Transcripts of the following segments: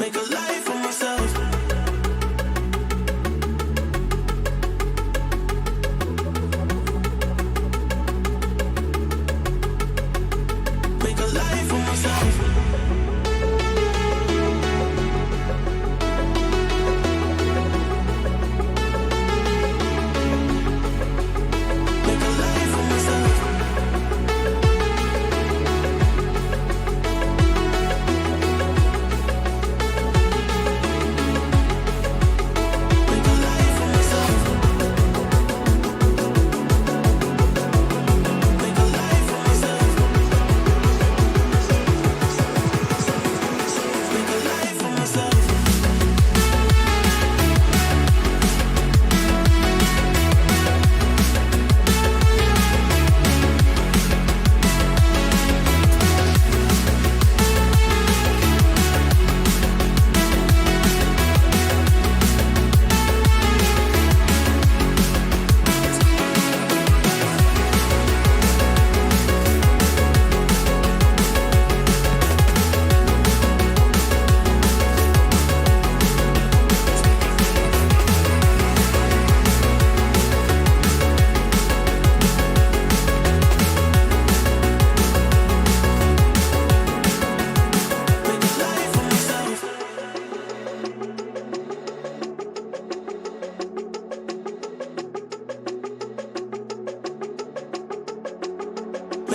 Make a life for myself. Make a life for myself. Make a life for myself. Make a life for myself. Make a life for myself. Make a life for myself. Make a life for myself.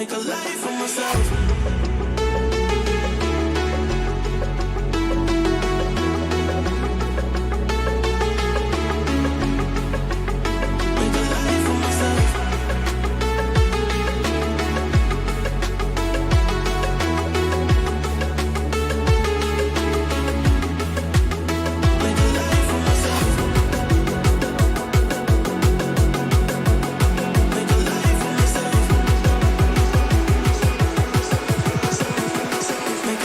Make a life for myself. Make a life for myself. Make a life for myself. Make a life for myself. Make a life for myself. Make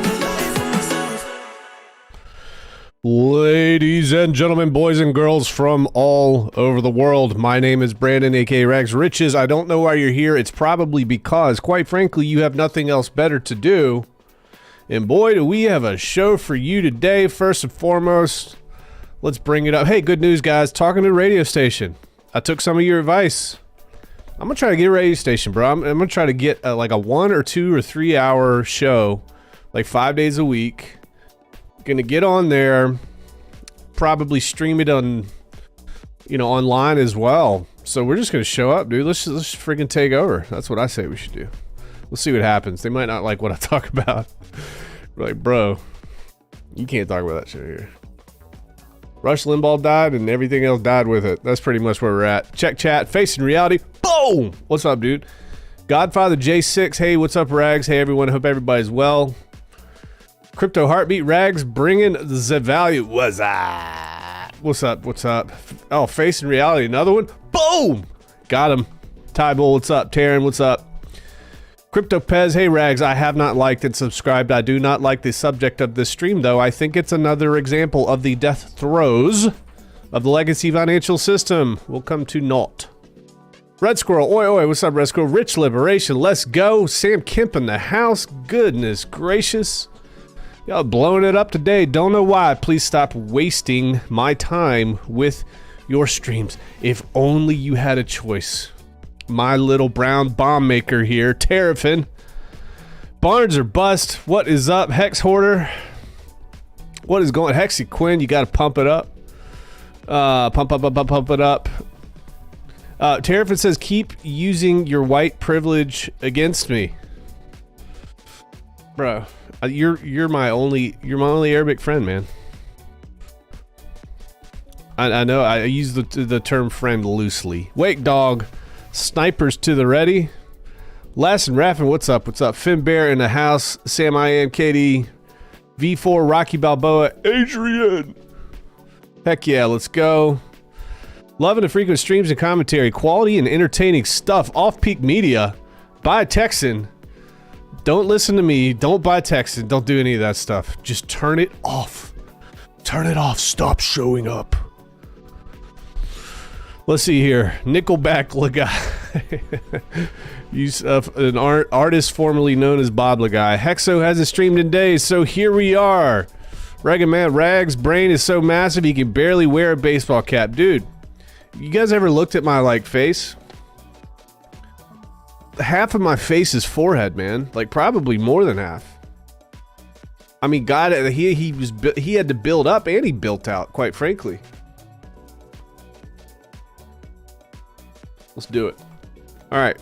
a life for myself. Ladies and gentlemen, boys and girls from all over the world, my name is Brandon, aka Rags Riches. I don't know why you're here. It's probably because, quite frankly, you have nothing else better to do. And boy, do we have a show for you today. First and foremost, let's bring it up. Hey, good news, guys. Talking to the radio station. I took some of your advice. I'm going to try to get a radio station, bro. I'm going to try to get like a 1 or 2 or 3 hour show, like 5 days a week. Gonna get on there, probably stream it on, online as well. So we're just gonna show up, dude. Let's freaking take over. That's what I say we should do. We'll see what happens. They might not like what I talk about. We're like, bro, you can't talk about that shit here. Rush Limbaugh died and everything else died with it. That's pretty much where we're at. Check chat, facing reality. Boom! What's up, dude? Godfather J6. Hey, what's up, Rags? Hey, everyone. Hope everybody's well. Crypto Heartbeat Rags bringing the value. What's up? What's up? What's up? Oh, facing reality. Another one. Boom! Got him. Ty Bull, what's up? Taryn, what's up? Crypto Pez, hey Rags, I have not liked and subscribed. I do not like the subject of this stream, though. I think it's another example of the death throes of the legacy financial system. Will come to naught. Red Squirrel, oi oi, what's up, Red Squirrel? Rich Liberation, let's go. Sam Kemp in the house. Goodness gracious. Y'all blowing it up today. Don't know why. Please stop wasting my time with your streams. If only you had a choice. My little brown bomb maker here, Terrafin. Barnes or bust. What is up, Hex Hoarder? What is going? Hexy Quinn, you gotta pump it up. Pump it up. Terrafin says, keep using your white privilege against me. Bro. You're my only Arabic friend, man. I know I use the term friend loosely. Wake dog, snipers to the ready. Lass and Raffin, what's up? What's up? Finn Bear in the house. Sam I Am, KD, V4, Rocky Balboa, Adrian. Heck yeah, let's go. Loving the frequent streams and commentary. Quality and entertaining stuff. Off-peak media. Buy Texan. Don't listen to me. Don't buy Texan. Don't do any of that stuff. Just turn it off. Turn it off. Stop showing up. Let's see here. Nickelback Lagai. Use of an artist formerly known as Bob Lagai. Hexo hasn't streamed in days, so here we are. Ragged Man Rag's brain is so massive he can barely wear a baseball cap. Dude, you guys ever looked at my, like, face? Half of my face is forehead, man. Like, probably more than half. I mean, God, he had to build up and he built out, quite frankly. Let's do it. All right.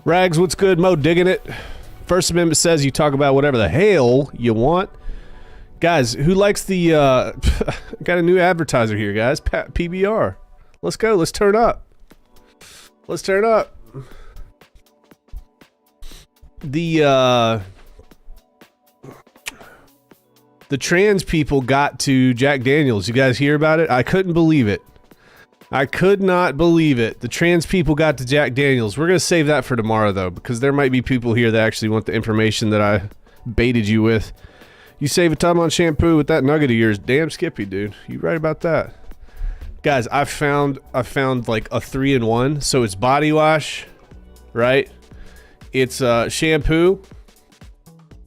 Rags, what's good? Mo digging it. First Amendment says you talk about whatever the hell you want. Guys, who likes the, got a new advertiser here, guys. PBR. Let's go. Let's turn up. Let's turn up. The trans people got to Jack Daniels. You guys hear about it? I couldn't believe it. I could not believe it. The trans people got to Jack Daniels. We're going to save that for tomorrow, though, because there might be people here that actually want the information that I baited you with. You save a ton on shampoo with that nugget of yours. Damn Skippy, dude. You right about that. Guys, I found like a 3-in-1. So it's body wash, right? It's shampoo,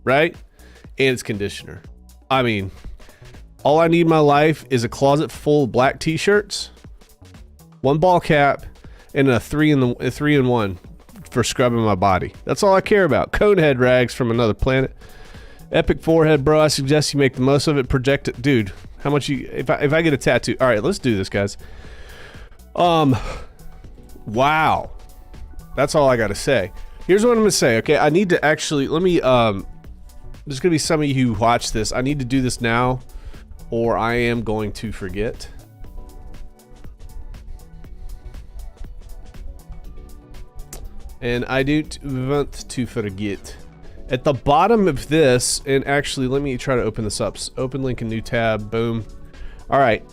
right? And it's conditioner. I mean, all I need in my life is a closet full of black t-shirts, one ball cap, and a 3-in-1 for scrubbing my body. That's all I care about. Conehead Rags from another planet. Epic forehead, bro. I suggest you make the most of it. Project it. Dude, how much you... If I get a tattoo... All right, let's do this, guys. Wow. That's all I got to say. Here's what I'm going to say, okay? I need to actually... Let me... There's going to be some of you who watch this. I need to do this now, or I am going to forget. And I don't want to forget. At the bottom of this, and actually, let me try to open this up. Open link in new tab. Boom. All right.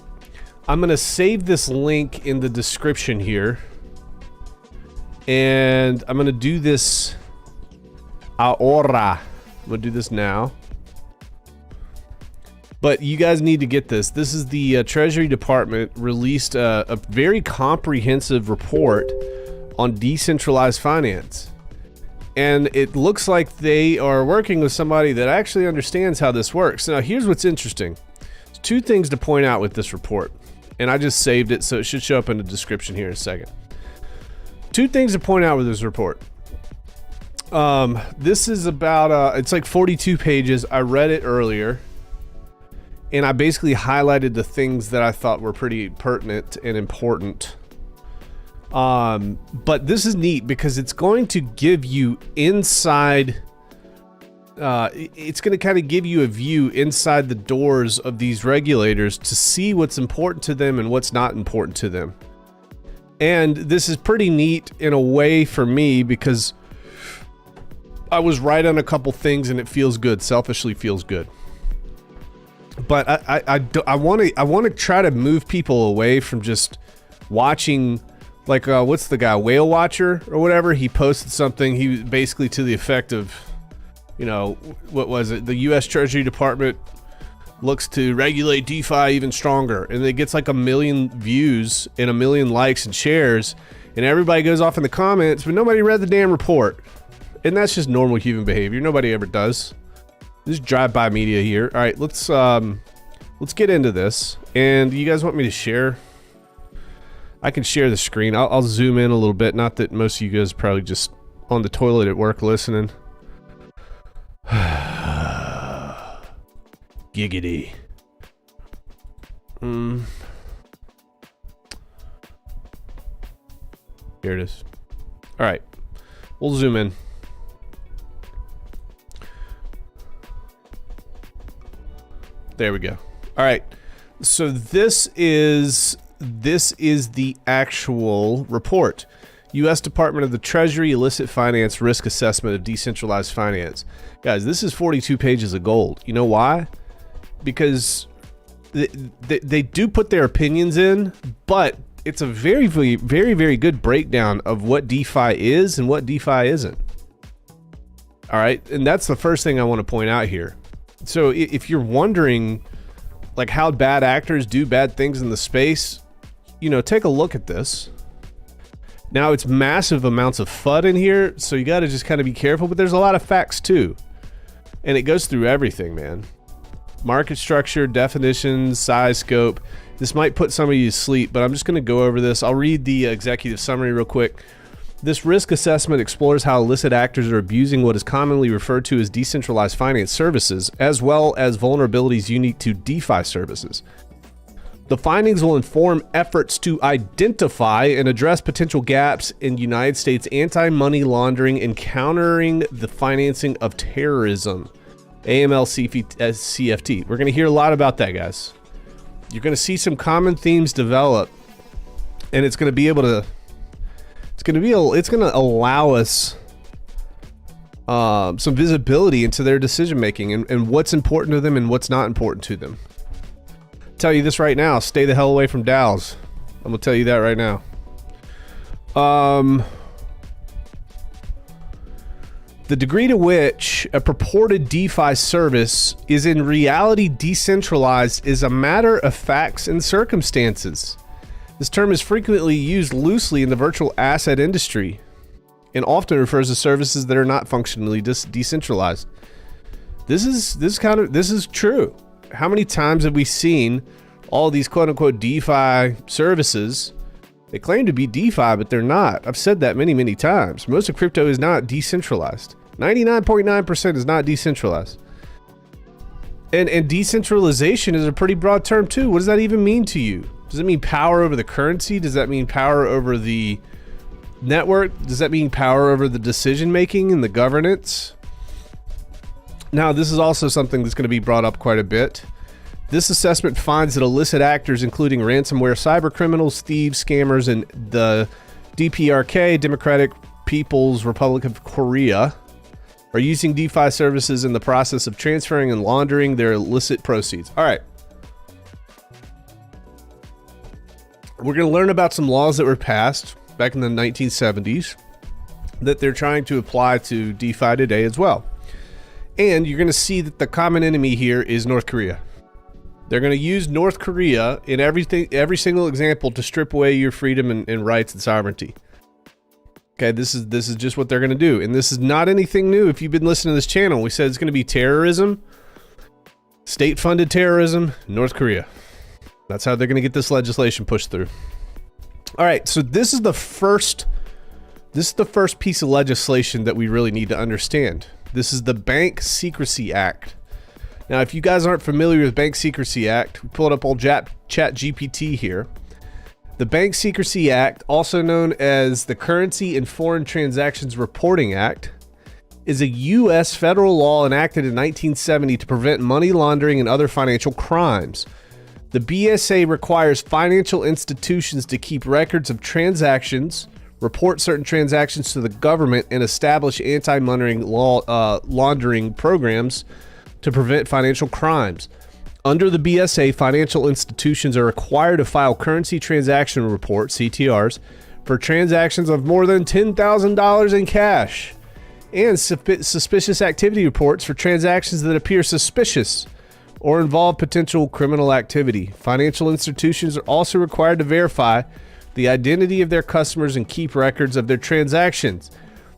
I'm going to save this link in the description here. And I'm going to do this ahora. I'm going to do this now. But you guys need to get this. This is the Treasury Department released a very comprehensive report on decentralized finance. And it looks like they are working with somebody that actually understands how this works. Now, here's what's interesting. There's two things to point out with this report. And I just saved it, so it should show up in the description here in a second. Two things to point out with this report. This is about, it's like 42 pages. I read it earlier. And I basically highlighted the things that I thought were pretty pertinent and important. But this is neat because it's going to give you inside, it's going to kind of give you a view inside the doors of these regulators to see what's important to them and what's not important to them. And this is pretty neat in a way for me because I was right on a couple things and it feels good, selfishly feels good. But I want to try to move people away from just watching. Like, what's the guy, Whale Watcher or whatever? He posted something, he was basically to the effect of, you know, what was it? The U.S. Treasury Department looks to regulate DeFi even stronger. And it gets like 1 million views and 1 million likes and shares. And everybody goes off in the comments, but nobody read the damn report. And that's just normal human behavior. Nobody ever does. Just drive-by media here. All right, let's get into this. And you guys want me to share? I can share the screen. I'll zoom in a little bit. Not that most of you guys are probably just on the toilet at work listening. Giggity. Here it is. All right. We'll zoom in. There we go. All right. So this is the actual report. U.S. Department of the Treasury Illicit Finance Risk Assessment of Decentralized Finance. Guys, this is 42 pages of gold. You know why? Because they do put their opinions in, but it's a very, very, very, very good breakdown of what DeFi is and what DeFi isn't. All right, and that's the first thing I want to point out here. So if you're wondering like how bad actors do bad things in the space, you know, take a look at this. Now it's massive amounts of FUD in here, so you got to just kind of be careful, but there's a lot of facts too. And it goes through everything, man. Market structure, definitions, size, scope. This might put some of you to sleep, but I'm just going to go over this. I'll read the executive summary real quick. This risk assessment explores how illicit actors are abusing what is commonly referred to as decentralized finance services, as well as vulnerabilities unique to DeFi services. The findings will inform efforts to identify and address potential gaps in United States anti-money laundering and countering the financing of terrorism. AML-CFT. We're going to hear a lot about that, guys. You're going to see some common themes develop, and it's going to be able to it's going to allow us some visibility into their decision making and what's important to them and what's not important to them. Tell you this right now, stay the hell away from DAOs. I'm gonna tell you that right now. The degree to which a purported DeFi service is in reality decentralized is a matter of facts and circumstances. This term is frequently used loosely in the virtual asset industry and often refers to services that are not functionally decentralized. This is true. How many times have we seen all these quote unquote DeFi services? They claim to be DeFi, but they're not. I've said that many, many times. Most of crypto is not decentralized. 99.9% is not decentralized. And decentralization is a pretty broad term too. What does that even mean to you? Does it mean power over the currency? Does that mean power over the network? Does that mean power over the decision making and the governance? Now, this is also something that's going to be brought up quite a bit. This assessment finds that illicit actors, including ransomware, cyber criminals, thieves, scammers, and the DPRK, Democratic People's Republic of Korea, are using DeFi services in the process of transferring and laundering their illicit proceeds. All right. We're going to learn about some laws that were passed back in the 1970s that they're trying to apply to DeFi today as well. And you're going to see that the common enemy here is North Korea. They're going to use North Korea in every single example to strip away your freedom and rights and sovereignty. Okay, this is just what they're going to do. And this is not anything new. If you've been listening to this channel, we said it's going to be terrorism, state-funded terrorism, North Korea. That's how they're going to get this legislation pushed through. All right, so this is the first piece of legislation that we really need to understand. This is the Bank Secrecy Act. Now, if you guys aren't familiar with Bank Secrecy Act, we pulled up old Chat GPT here. The Bank Secrecy Act, also known as the Currency and Foreign Transactions Reporting Act, is a U.S. federal law enacted in 1970 to prevent money laundering and other financial crimes. The BSA requires financial institutions to keep records of transactions, report certain transactions to the government, and establish anti-money laundering programs to prevent financial crimes. Under the BSA, financial institutions are required to file currency transaction reports, CTRs, for transactions of more than $10,000 in cash, and suspicious activity reports for transactions that appear suspicious or involve potential criminal activity. Financial institutions are also required to verify the identity of their customers and keep records of their transactions.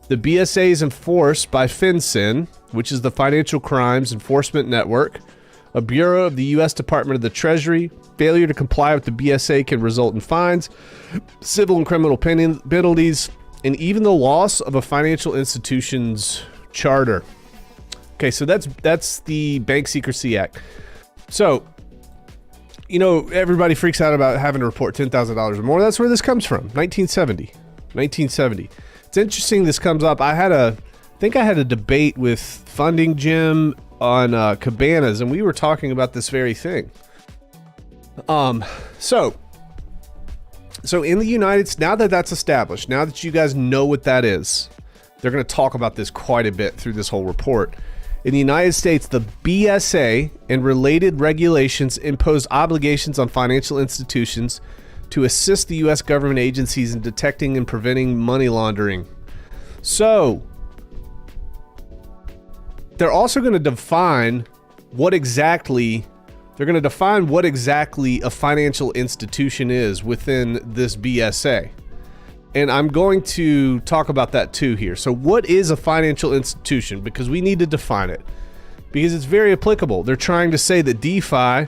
The BSA is enforced by FinCEN, which is the Financial Crimes Enforcement Network, a bureau of the U.S. Department of the Treasury. Failure to comply with the BSA can result in fines, civil and criminal penalties, and even the loss of a financial institution's charter. Okay, so that's the Bank Secrecy Act. So, you know, everybody freaks out about having to report $10,000 or more. That's where this comes from. 1970. It's interesting this comes up. I think I had a debate with Funding Jim on Cabanas, and we were talking about this very thing. So So in the United States, now that that's established, now that you guys know what that is, they're going to talk about this quite a bit through this whole report. In the United States, the BSA and related regulations impose obligations on financial institutions to assist the U.S. government agencies in detecting and preventing money laundering. So they're also going to define what exactly a financial institution is within this BSA. And I'm going to talk about that too here. So what is a financial institution? Because we need to define it, because it's very applicable. They're trying to say that DeFi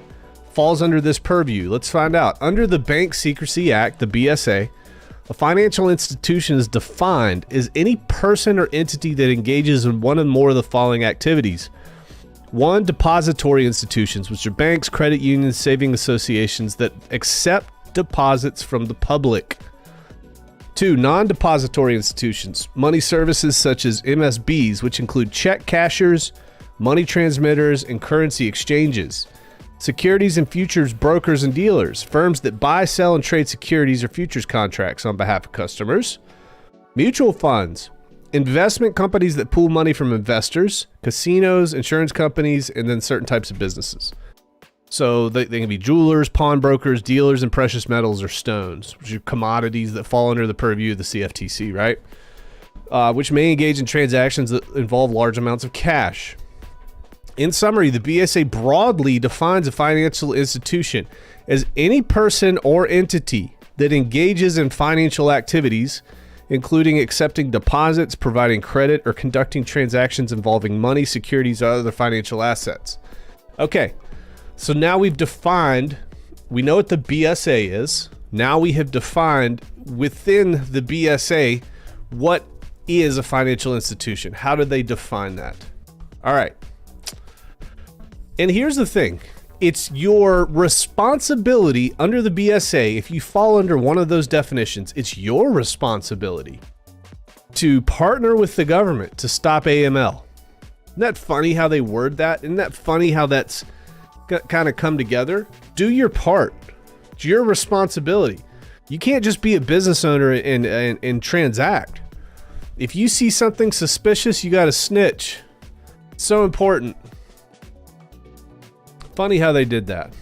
falls under this purview. Let's find out. Under the Bank Secrecy Act, the BSA, a financial institution is defined as any person or entity that engages in one or more of the following activities. 1, depository institutions, which are banks, credit unions, saving associations that accept deposits from the public. 2, non-depository institutions, money services such as MSBs, which include check cashers, money transmitters, and currency exchanges. Securities and futures brokers and dealers, firms that buy, sell, and trade securities or futures contracts on behalf of customers. Mutual funds, investment companies that pool money from investors, casinos, insurance companies, and then certain types of businesses. So they can be jewelers, pawnbrokers, dealers in precious metals or stones, which are commodities that fall under the purview of the CFTC, right? Which may engage in transactions that involve large amounts of cash. In summary, the BSA broadly defines a financial institution as any person or entity that engages in financial activities, including accepting deposits, providing credit, or conducting transactions involving money, securities, or other financial assets. Okay, so now we know what the BSA is. Now we have defined within the BSA what is a financial institution. How do they define that? All right. And here's the thing. It's your responsibility under the BSA, if you fall under one of those definitions, it's your responsibility to partner with the government to stop AML. Isn't that funny how they word that? Isn't that funny how that's kind of come together? Do your part. It's your responsibility. You can't just be a business owner and transact. If you see something suspicious, you got to snitch. It's so important. Funny how they did that.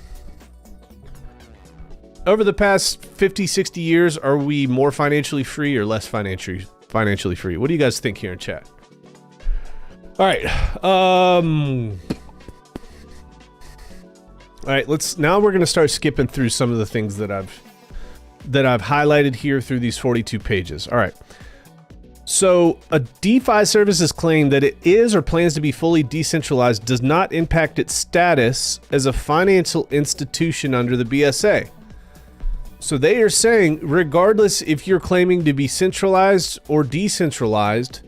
Over the past 50, 60 years, are we more financially free or less financially free? What do you guys think here in chat? All right. All right, now we're going to start skipping through some of the things that I've highlighted here through these 42 pages. All right. So a DeFi services claim that it is or plans to be fully decentralized does not impact its status as a financial institution under the BSA. So they are saying, regardless if you're claiming to be centralized or decentralized,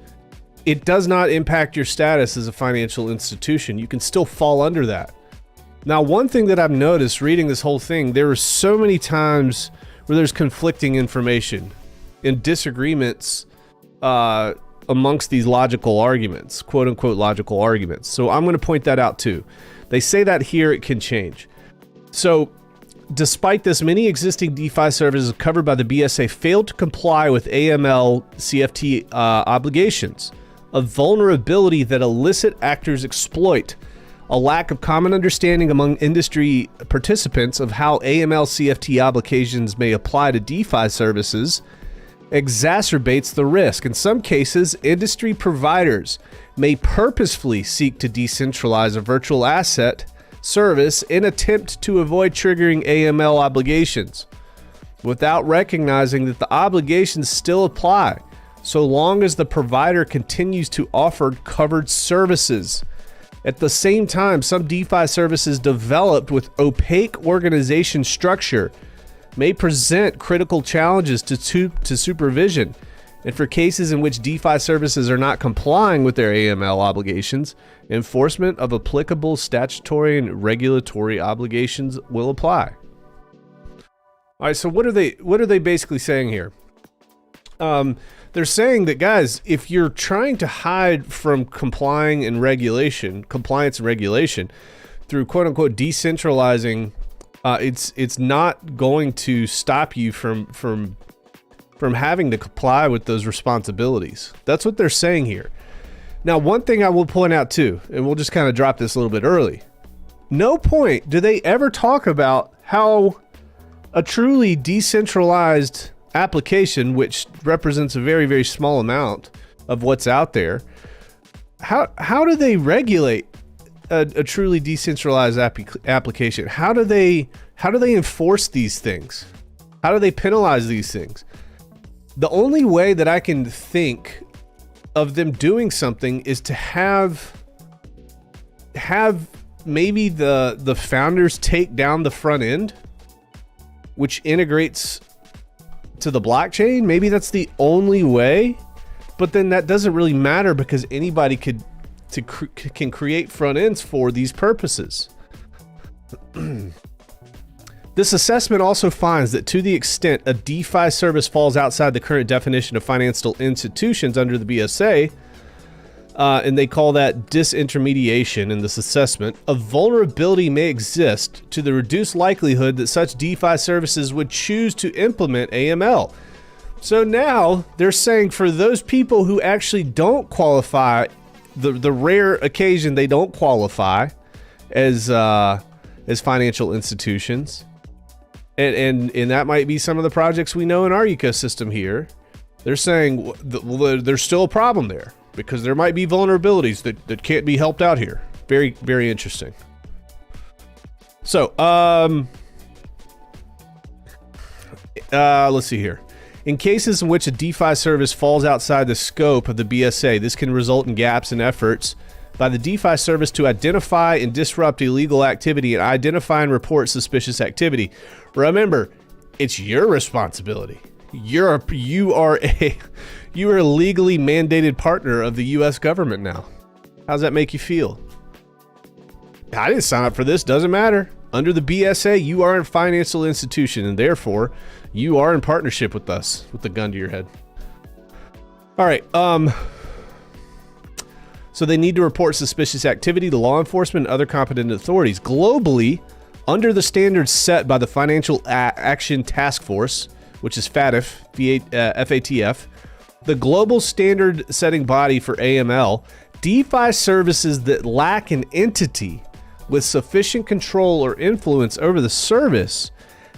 it does not impact your status as a financial institution. You can still fall under that. Now, one thing that I've noticed reading this whole thing, there are so many times where there's conflicting information and disagreements amongst these logical arguments, quote unquote logical arguments. So I'm going to point that out too. They say that here it can change. So despite this, many existing DeFi services covered by the BSA failed to comply with AML CFT obligations, a vulnerability that illicit actors exploit. A lack of common understanding among industry participants of how AML CFT obligations may apply to DeFi services exacerbates the risk. In some cases, industry providers may purposefully seek to decentralize a virtual asset service in attempt to avoid triggering AML obligations, without recognizing that the obligations still apply so long as the provider continues to offer covered services. At the same time, some DeFi services developed with opaque organization structure may present critical challenges to supervision. And for cases in which DeFi services are not complying with their AML obligations, enforcement of applicable statutory and regulatory obligations will apply. All right, so what are they basically saying here? They're saying that, guys, if you're trying to hide from compliance and regulation through quote unquote decentralizing It's not going to stop you from having to comply with those responsibilities. That's what they're saying here. Now, one thing I will point out too, and we'll just kind of drop this a little bit early. No point do they ever talk about how a truly decentralized application, which represents a very, very small amount of what's out there, how do they regulate a truly decentralized application? How do they enforce these things? How do they penalize these things? The only way that I can think of them doing something is to have maybe the founders take down the front end, which integrates to the blockchain. Maybe that's the only way, but then that doesn't really matter because anybody can create front ends for these purposes. This assessment also finds that to the extent a DeFi service falls outside the current definition of financial institutions under the BSA, and they call that disintermediation in this assessment, a vulnerability may exist to the reduced likelihood that such DeFi services would choose to implement AML. So now they're saying for those people who actually don't qualify, the rare occasion they don't qualify as financial institutions, and that might be some of the projects we know in our ecosystem here. They're saying there's still a problem there because there might be vulnerabilities that can't be helped out here. Very, very interesting. So, let's see here. In cases in which a DeFi service falls outside the scope of the BSA, this can result in gaps in efforts by the DeFi service to identify and disrupt illegal activity and identify and report suspicious activity. Remember, it's your responsibility. You are a legally mandated partner of the U.S. government now. How does that make you feel? I didn't sign up for this. Doesn't matter. Under the BSA, you are a financial institution, and therefore, you are in partnership with us, with the gun to your head. All right. So they need to report suspicious activity to law enforcement and other competent authorities. Globally, under the standards set by the Financial Action Task Force, which is FATF, FATF, the global standard setting body for AML, DeFi services that lack an entity with sufficient control or influence over the service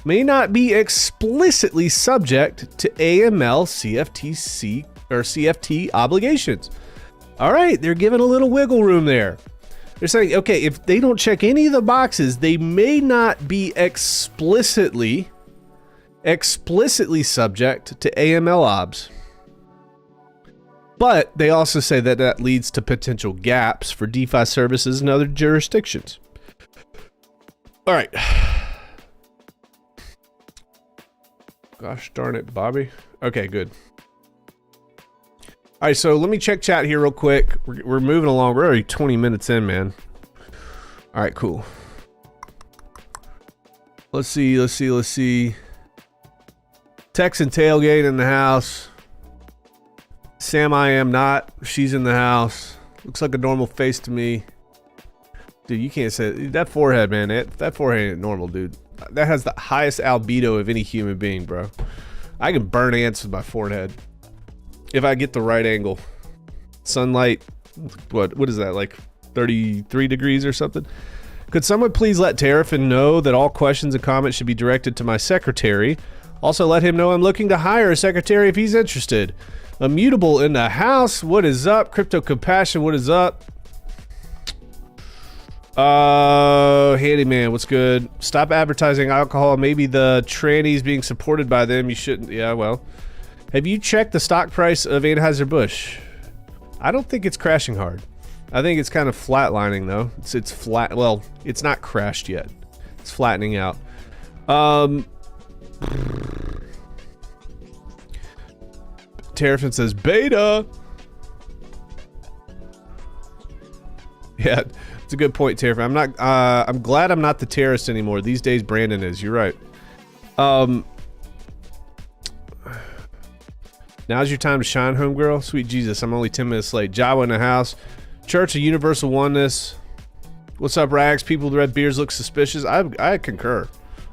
may not be explicitly subject to AML CFTC or CFT obligations. All right, they're giving a little wiggle room there. They're saying, okay, if they don't check any of the boxes, they may not be explicitly subject to AML obs. But they also say that that leads to potential gaps for DeFi services in other jurisdictions. All right. Gosh darn it, Bobby. Okay, good. All right, so let me check chat here real quick. We're moving along. We're already 20 minutes in, man. All right, cool. Let's see. Texan tailgate in the house. Sam, I am not. She's in the house. Looks like a normal face to me. Dude, you can't say it. That forehead, man. That forehead ain't normal, dude. That has the highest albedo of any human being, bro. I can burn ants with my forehead if I get the right angle. Sunlight, what is that, like 33 degrees or something? Could someone please let Terrafin know that all questions and comments should be directed to my secretary? Also let him know I'm looking to hire a secretary if he's interested. Immutable in the house. What is up? Crypto Compassion, what is up? Handyman, what's good? Stop advertising alcohol. Maybe the trannies being supported by them. You shouldn't. Yeah, well. Have you checked the stock price of Anheuser-Busch? I don't think it's crashing hard. I think it's kind of flatlining though. It's flat. Well, it's not crashed yet. It's flattening out. Terrafin says beta. Yeah, it's a good point, Terrafin. I'm glad I'm not the terrorist anymore. These days Brandon is. You're right. Now's your time to shine, homegirl. Sweet Jesus, I'm only 10 minutes late. Jawa in the house. Church of Universal Oneness. What's up, Rags? People with red beards look suspicious. I concur.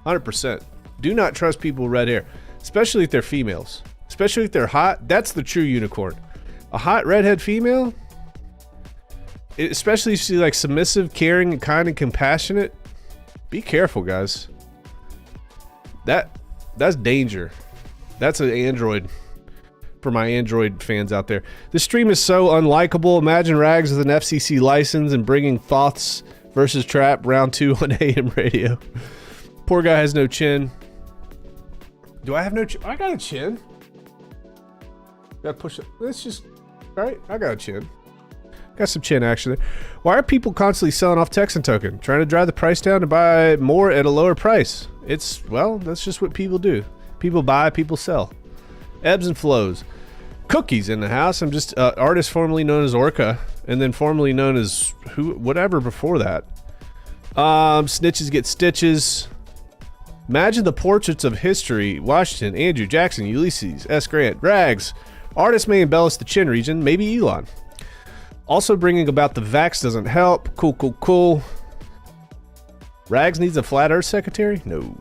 100%. Do not trust people with red hair, especially if they're females. Especially if they're hot. That's the true unicorn. A hot redhead female, especially if she's like submissive, caring, and kind and compassionate. Be careful, guys. That's danger. That's an Android. For my Android fans out there. This stream is so unlikable. Imagine Rags with an FCC license and bringing Thoths versus Trap round 2 on AM radio. Poor guy has no chin. Do I have no chin? I got a chin. Gotta push it. Let's just, right? I got a chin. Got some chin action there. Why are people constantly selling off Texan token? Trying to drive the price down to buy more at a lower price. It's, well, that's just what people do. People buy, people sell. Ebbs and flows. Cookies in the house. I'm just artist formerly known as Orca, and then formerly known as whatever before that. Snitches get stitches. Imagine the portraits of history. Washington, Andrew, Jackson, Ulysses, S. Grant, Rags. Artists may embellish the chin region, maybe Elon. Also bringing about the vax doesn't help. Cool, cool, cool. Rags needs a flat earth secretary? No.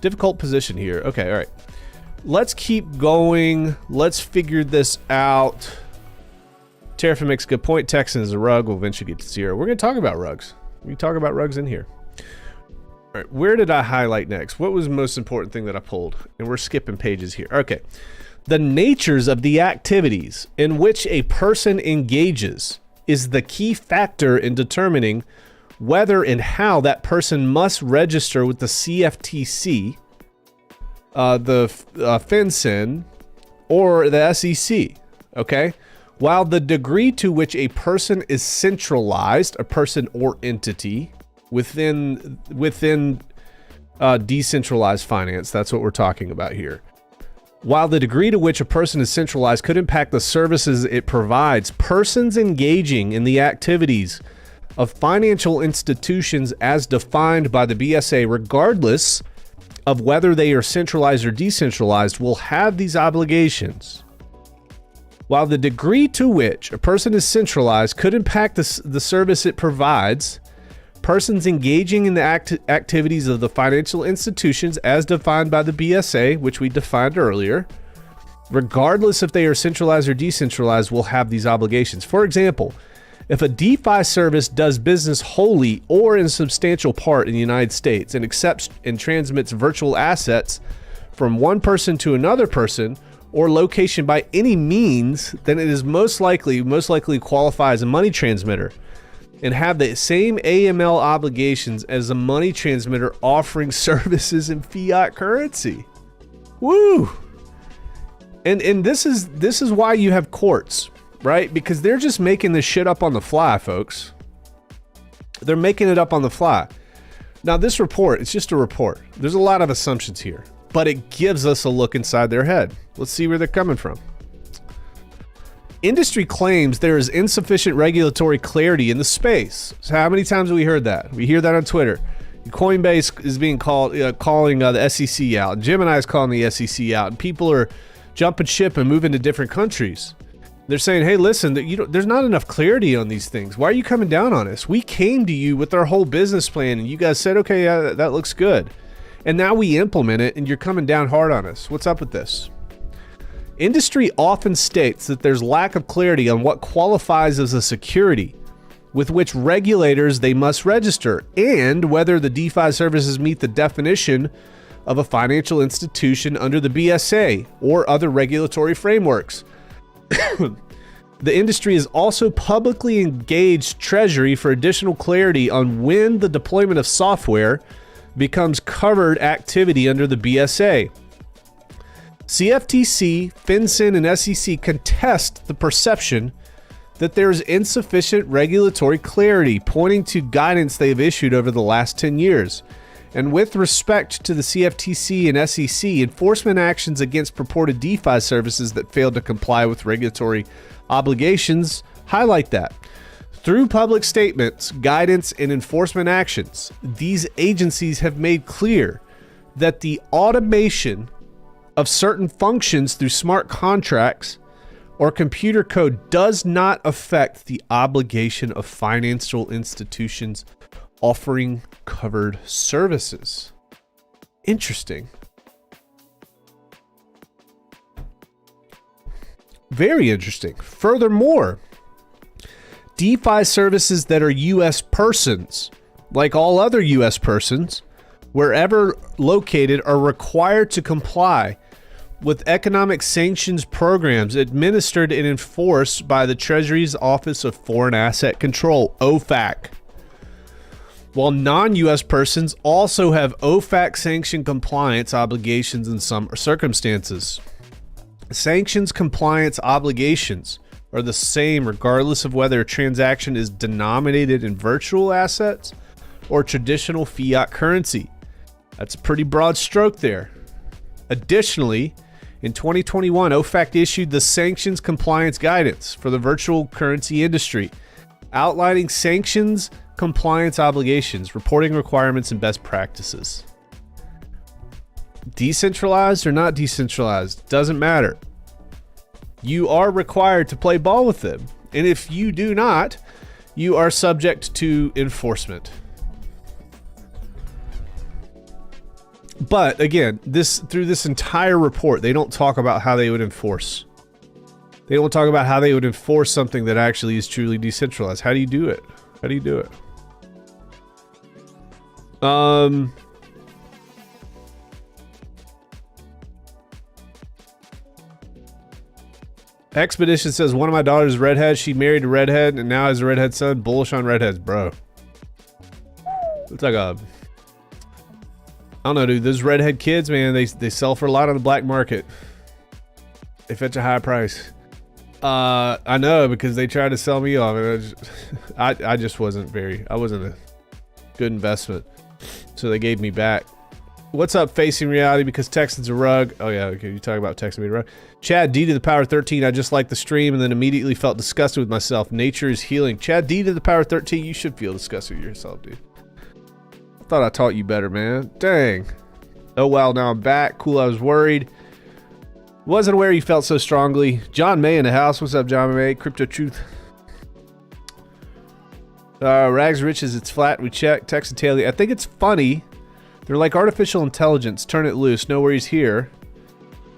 Difficult position here. Okay, all right. Let's keep going. Let's figure this out. Terrafin makes a good point. Texan is a rug. We'll eventually get to 0. We're going to talk about rugs. We can talk about rugs in here. All right, where did I highlight next? What was the most important thing that I pulled? And we're skipping pages here. Okay. The natures of the activities in which a person engages is the key factor in determining whether and how that person must register with the CFTC, the FinCEN, or the SEC, okay? While the degree to which a person is centralized, a person or entity, within decentralized finance, that's what we're talking about here. While the degree to which a person is centralized could impact the services it provides, persons engaging in the activities of financial institutions as defined by the BSA, regardless of whether they are centralized or decentralized, will have these obligations. While the degree to which a person is centralized could impact the service it provides, persons engaging in the activities of the financial institutions as defined by the BSA, which we defined earlier, regardless if they are centralized or decentralized, will have these obligations. For example, if a DeFi service does business wholly or in substantial part in the United States and accepts and transmits virtual assets from one person to another person or location by any means, then it is most likely qualify as a money transmitter and have the same AML obligations as a money transmitter offering services in fiat currency. Woo! And this is why you have courts, right? Because they're just making this shit up on the fly, folks. They're making it up on the fly. Now, this report, it's just a report. There's a lot of assumptions here, but it gives us a look inside their head. Let's see where they're coming from. Industry claims there is insufficient regulatory clarity in the space. So how many times have we heard that? We hear that on Twitter. Coinbase is being calling the SEC out. Gemini is calling the SEC out. And people are jumping ship and moving to different countries. They're saying, hey, listen, there's not enough clarity on these things. Why are you coming down on us? We came to you with our whole business plan, and you guys said, okay, that looks good. And now we implement it, and you're coming down hard on us. What's up with this? Industry often states that there's lack of clarity on what qualifies as a security with which regulators they must register and whether the DeFi services meet the definition of a financial institution under the BSA or other regulatory frameworks. The industry has also publicly engaged Treasury for additional clarity on when the deployment of software becomes covered activity under the BSA. CFTC, FinCEN, and SEC contest the perception that there is insufficient regulatory clarity, pointing to guidance they have issued over the last 10 years. And with respect to the CFTC and SEC, enforcement actions against purported DeFi services that failed to comply with regulatory obligations highlight that. Through public statements, guidance, and enforcement actions, these agencies have made clear that the automation of certain functions through smart contracts or computer code does not affect the obligation of financial institutions offering covered services. Interesting. Very interesting. Furthermore, DeFi services that are U.S. persons, like all other U.S. persons, wherever located, are required to comply with economic sanctions programs administered and enforced by the Treasury's Office of Foreign Asset Control, OFAC. While non-U.S. persons also have OFAC sanction compliance obligations in some circumstances. Sanctions compliance obligations are the same regardless of whether a transaction is denominated in virtual assets or traditional fiat currency. That's a pretty broad stroke there. Additionally, in 2021, OFAC issued the sanctions compliance guidance for the virtual currency industry, outlining sanctions compliance obligations, reporting requirements, and best practices. Decentralized or not decentralized, doesn't matter. You are required to play ball with them. And if you do not, you are subject to enforcement. But again, through this entire report, they don't talk about how they would enforce. They don't talk about how they would enforce something that actually is truly decentralized. How do you do it? How do you do it? Expedition says, one of my daughters is redhead. She married a redhead and now has a redhead son. Bullish on redheads, bro. It's like a... I don't know, dude. Those redhead kids, man, they sell for a lot on the black market. They fetch a high price. I know, because they tried to sell me off. And I just wasn't I wasn't a good investment. So they gave me back. What's up, Facing Reality? Because Texan's a rug. Oh, yeah, okay. You talk about Texan being a rug. Chad D to the power 13. I just liked the stream and then immediately felt disgusted with myself. Nature is healing. Chad D to the power 13. You should feel disgusted with yourself, dude. I thought I taught you better, man. Dang. Oh, well, now I'm back. Cool, I was worried. Wasn't aware you felt so strongly. John May in the house. What's up, John May? Crypto Truth. Rags Riches, it's flat. We checked. Texan Taylor. I think it's funny. They're like artificial intelligence. Turn it loose. No worries here.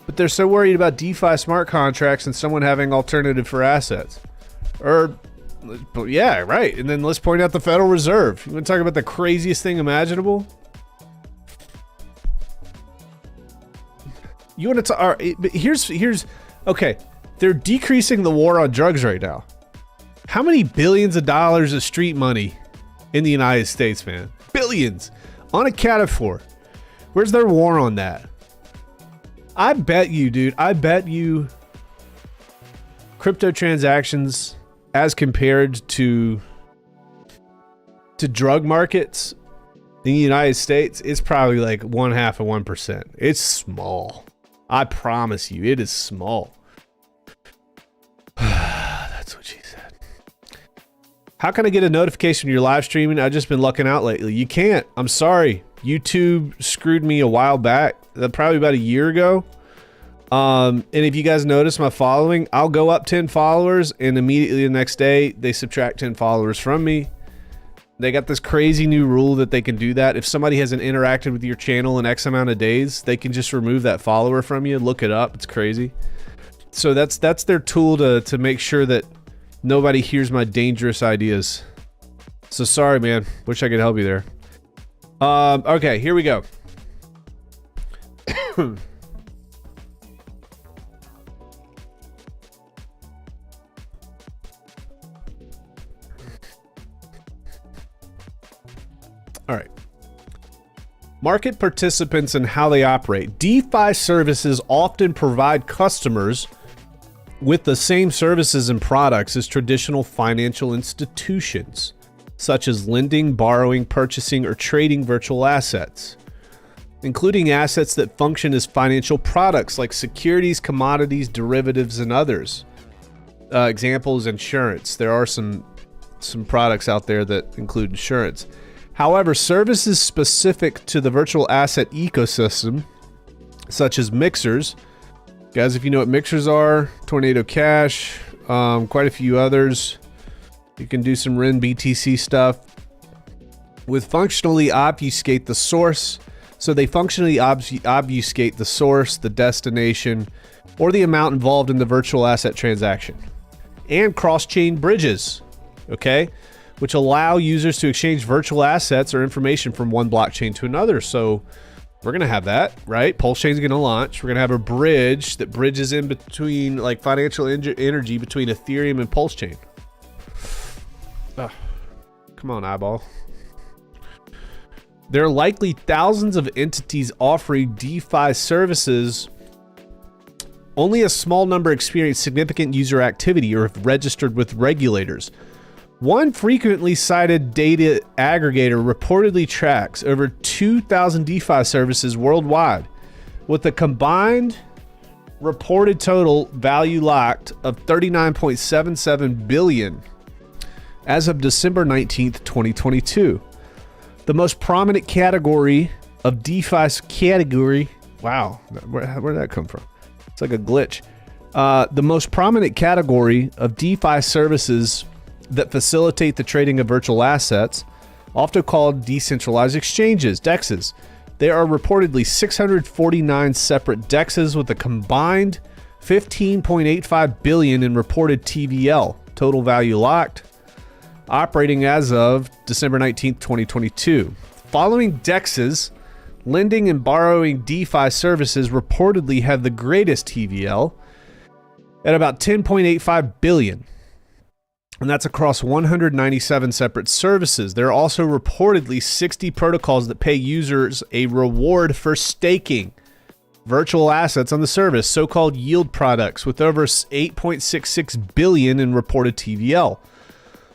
But they're so worried about DeFi smart contracts and someone having alternative for assets. But yeah, right. And then let's point out the Federal Reserve. You want to talk about the craziest thing imaginable? You want to talk? But here's okay. They're decreasing the war on drugs right now. How many billions of dollars of street money in the United States, man? Billions. Unaccounted for. Where's their war on that? I bet you, dude. I bet you crypto transactions as compared to drug markets in the United States, it's probably like 0.5%. It's small. I promise you, it is small. That's what she said. How can I get a notification when you're live streaming? I've just been lucking out lately. You can't. I'm sorry. YouTube screwed me a while back, probably about a year ago. And if you guys notice my following, I'll go up 10 followers and immediately the next day they subtract 10 followers from me. They got this crazy new rule that they can do that. If somebody hasn't interacted with your channel in X amount of days, they can just remove that follower from you. Look it up. It's crazy. So that's their tool to make sure that nobody hears my dangerous ideas. So sorry, man. Wish I could help you there. Okay, here we go. All right. Market participants and how they operate. DeFi services often provide customers with the same services and products as traditional financial institutions, such as lending, borrowing, purchasing, or trading virtual assets, including assets that function as financial products like securities, commodities, derivatives, and others. Examples: insurance. There are some products out there that include insurance. However, services specific to the virtual asset ecosystem, such as mixers, guys, if you know what mixers are, Tornado Cash, quite a few others. You can do some REN BTC stuff with functionally obfuscate the source, So they functionally obfuscate the source, the destination, or the amount involved in the virtual asset transaction. And cross-chain bridges, okay, which allow users to exchange virtual assets or information from one blockchain to another. So we're going to have that, right? Pulse Chain's going to launch. We're going to have a bridge that bridges in between, like, financial energy between Ethereum and Pulse Chain. Come on, eyeball. There are likely thousands of entities offering DeFi services. Only a small number experience significant user activity or have registered with regulators. One frequently cited data aggregator reportedly tracks over 2,000 DeFi services worldwide, with a combined reported total value locked of $39.77 billion as of December 19th, 2022. The most prominent category of DeFi's category. Wow, where'd that come from? It's like a glitch. The most prominent category of DeFi services that facilitate the trading of virtual assets, often called decentralized exchanges, DEXs. There are reportedly 649 separate DEXs with a combined $15.85 billion in reported TVL, total value locked, operating as of December 19th, 2022. Following DEXs, lending and borrowing DeFi services reportedly have the greatest TVL at about $10.85 billion. And that's across 197 separate services. There are also reportedly 60 protocols that pay users a reward for staking virtual assets on the service, so-called yield products, with over $8.66 billion in reported TVL.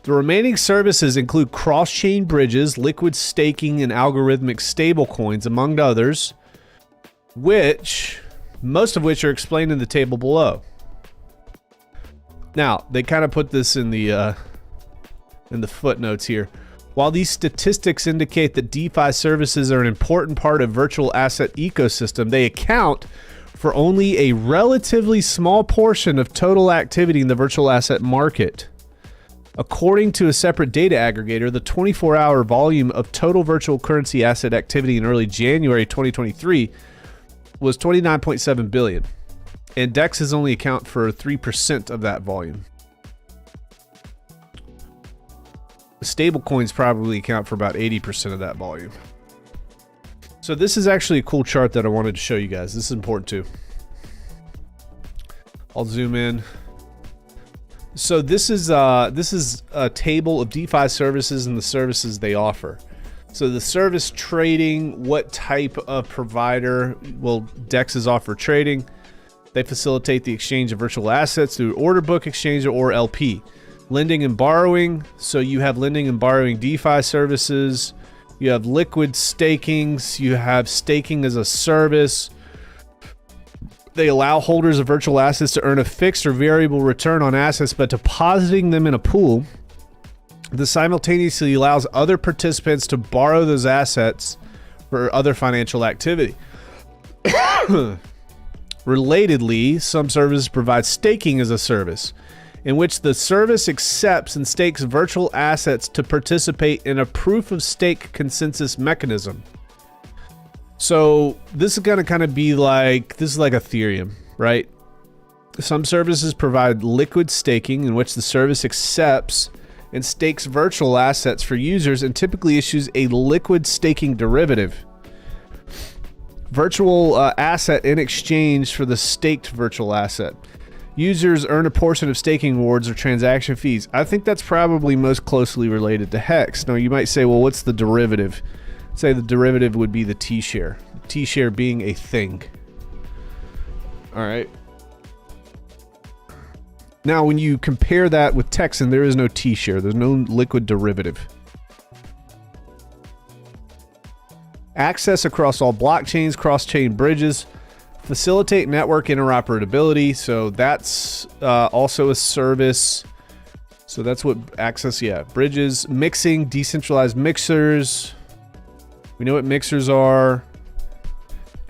The remaining services include cross-chain bridges, liquid staking, and algorithmic stablecoins, among others, most of which are explained in the table below. Now, they kind of put this in the footnotes here. While these statistics indicate that DeFi services are an important part of virtual asset ecosystem, they account for only a relatively small portion of total activity in the virtual asset market. According to a separate data aggregator, the 24-hour volume of total virtual currency asset activity in early January 2023 was 29.7 billion, and DEXs only account for 3% of that volume. Stablecoins probably account for about 80% of that volume. So this is actually a cool chart that I wanted to show you guys. This is important too. I'll zoom in. So this is a table of DeFi services and the services they offer. So the service trading, what type of provider? Well, DEXs offer trading. They facilitate the exchange of virtual assets through order book exchange or LP. Lending and borrowing. So you have lending and borrowing DeFi services. You have liquid stakings. You have staking as a service. They allow holders of virtual assets to earn a fixed or variable return on assets by depositing them in a pool. This simultaneously allows other participants to borrow those assets for other financial activity. Relatedly, some services provide staking as a service, in which the service accepts and stakes virtual assets to participate in a proof of stake consensus mechanism. So this is going to kind of be like, this is like Ethereum, right? Some services provide liquid staking, in which the service accepts and stakes virtual assets for users and typically issues a liquid staking derivative. Virtual asset in exchange for the staked virtual asset. Users earn a portion of staking rewards or transaction fees. I think that's probably most closely related to Hex. Now you might say, well, what's the derivative? Say the derivative would be the T-share. T-share being a thing. All right. Now, when you compare that with Texan, there is no T-share. There's no liquid derivative. Access across all blockchains, cross-chain bridges, facilitate network interoperability. So that's also a service. So that's what access, yeah. Bridges, mixing, decentralized mixers. We know what mixers are.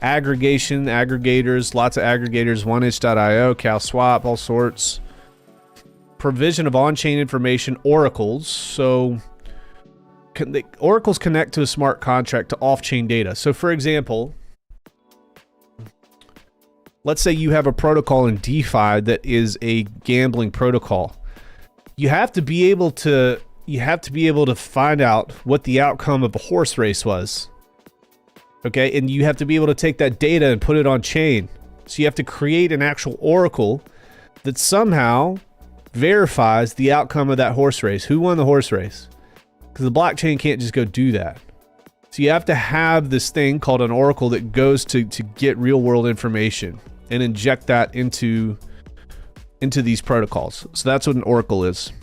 Aggregation, aggregators, lots of aggregators, OneInch.io, CalSwap, all sorts. Provision of on-chain information, oracles. So oracles connect to a smart contract to off-chain data. So for example, let's say you have a protocol in DeFi that is a gambling protocol. You have to be able to find out what the outcome of a horse race was. Okay, and you have to be able to take that data and put it on chain. So you have to create an actual oracle that somehow verifies the outcome of that horse race. Who won the horse race? Because the blockchain can't just go do that. So you have to have this thing called an oracle that goes to get real world information and inject that into these protocols. So that's what an oracle is.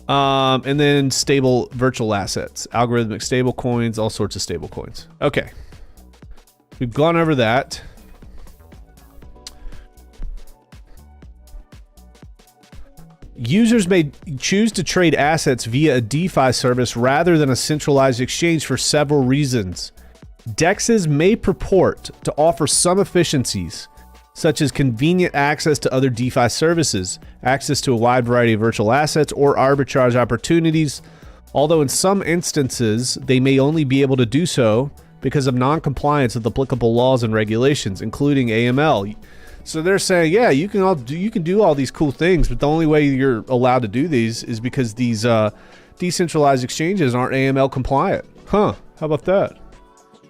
And then stable virtual assets, algorithmic stable coins, all sorts of stable coins. Okay. We've gone over that. Users may choose to trade assets via a DeFi service rather than a centralized exchange for several reasons. DEXs may purport to offer some efficiencies, such as convenient access to other DeFi services, access to a wide variety of virtual assets, or arbitrage opportunities, although in some instances they may only be able to do so because of non-compliance with applicable laws and regulations, including AML. So they're saying, yeah, you can do all these cool things, but the only way you're allowed to do these is because these decentralized exchanges aren't AML compliant. Huh, how about that?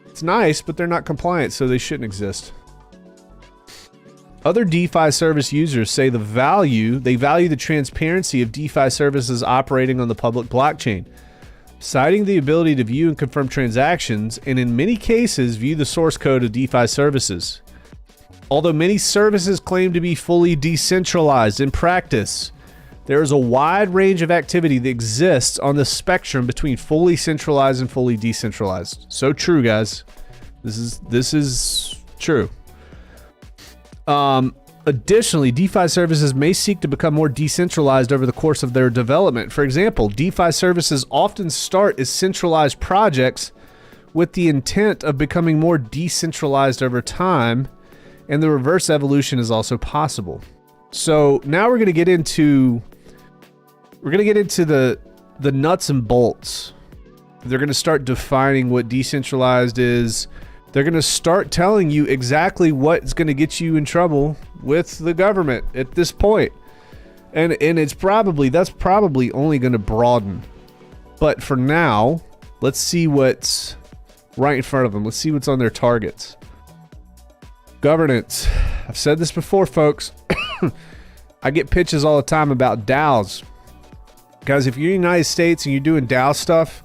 It's nice, but they're not compliant, so they shouldn't exist. Other DeFi service users say they value the transparency of DeFi services operating on the public blockchain, citing the ability to view and confirm transactions, and in many cases, view the source code of DeFi services. Although many services claim to be fully decentralized, in practice, there is a wide range of activity that exists on the spectrum between fully centralized and fully decentralized. So true, guys. This is true. Additionally, DeFi services may seek to become more decentralized over the course of their development. For example, DeFi services often start as centralized projects with the intent of becoming more decentralized over time, and the reverse evolution is also possible. So now we're going to get into the nuts and bolts. They're going to start defining what decentralized is. They're going to start telling you exactly what's going to get you in trouble with the government at this point. And that's probably only going to broaden. But for now, let's see what's right in front of them. Let's see what's on their targets. Governance. I've said this before, folks. I get pitches all the time about DAOs. Guys, if you're in the United States and you're doing DAO stuff,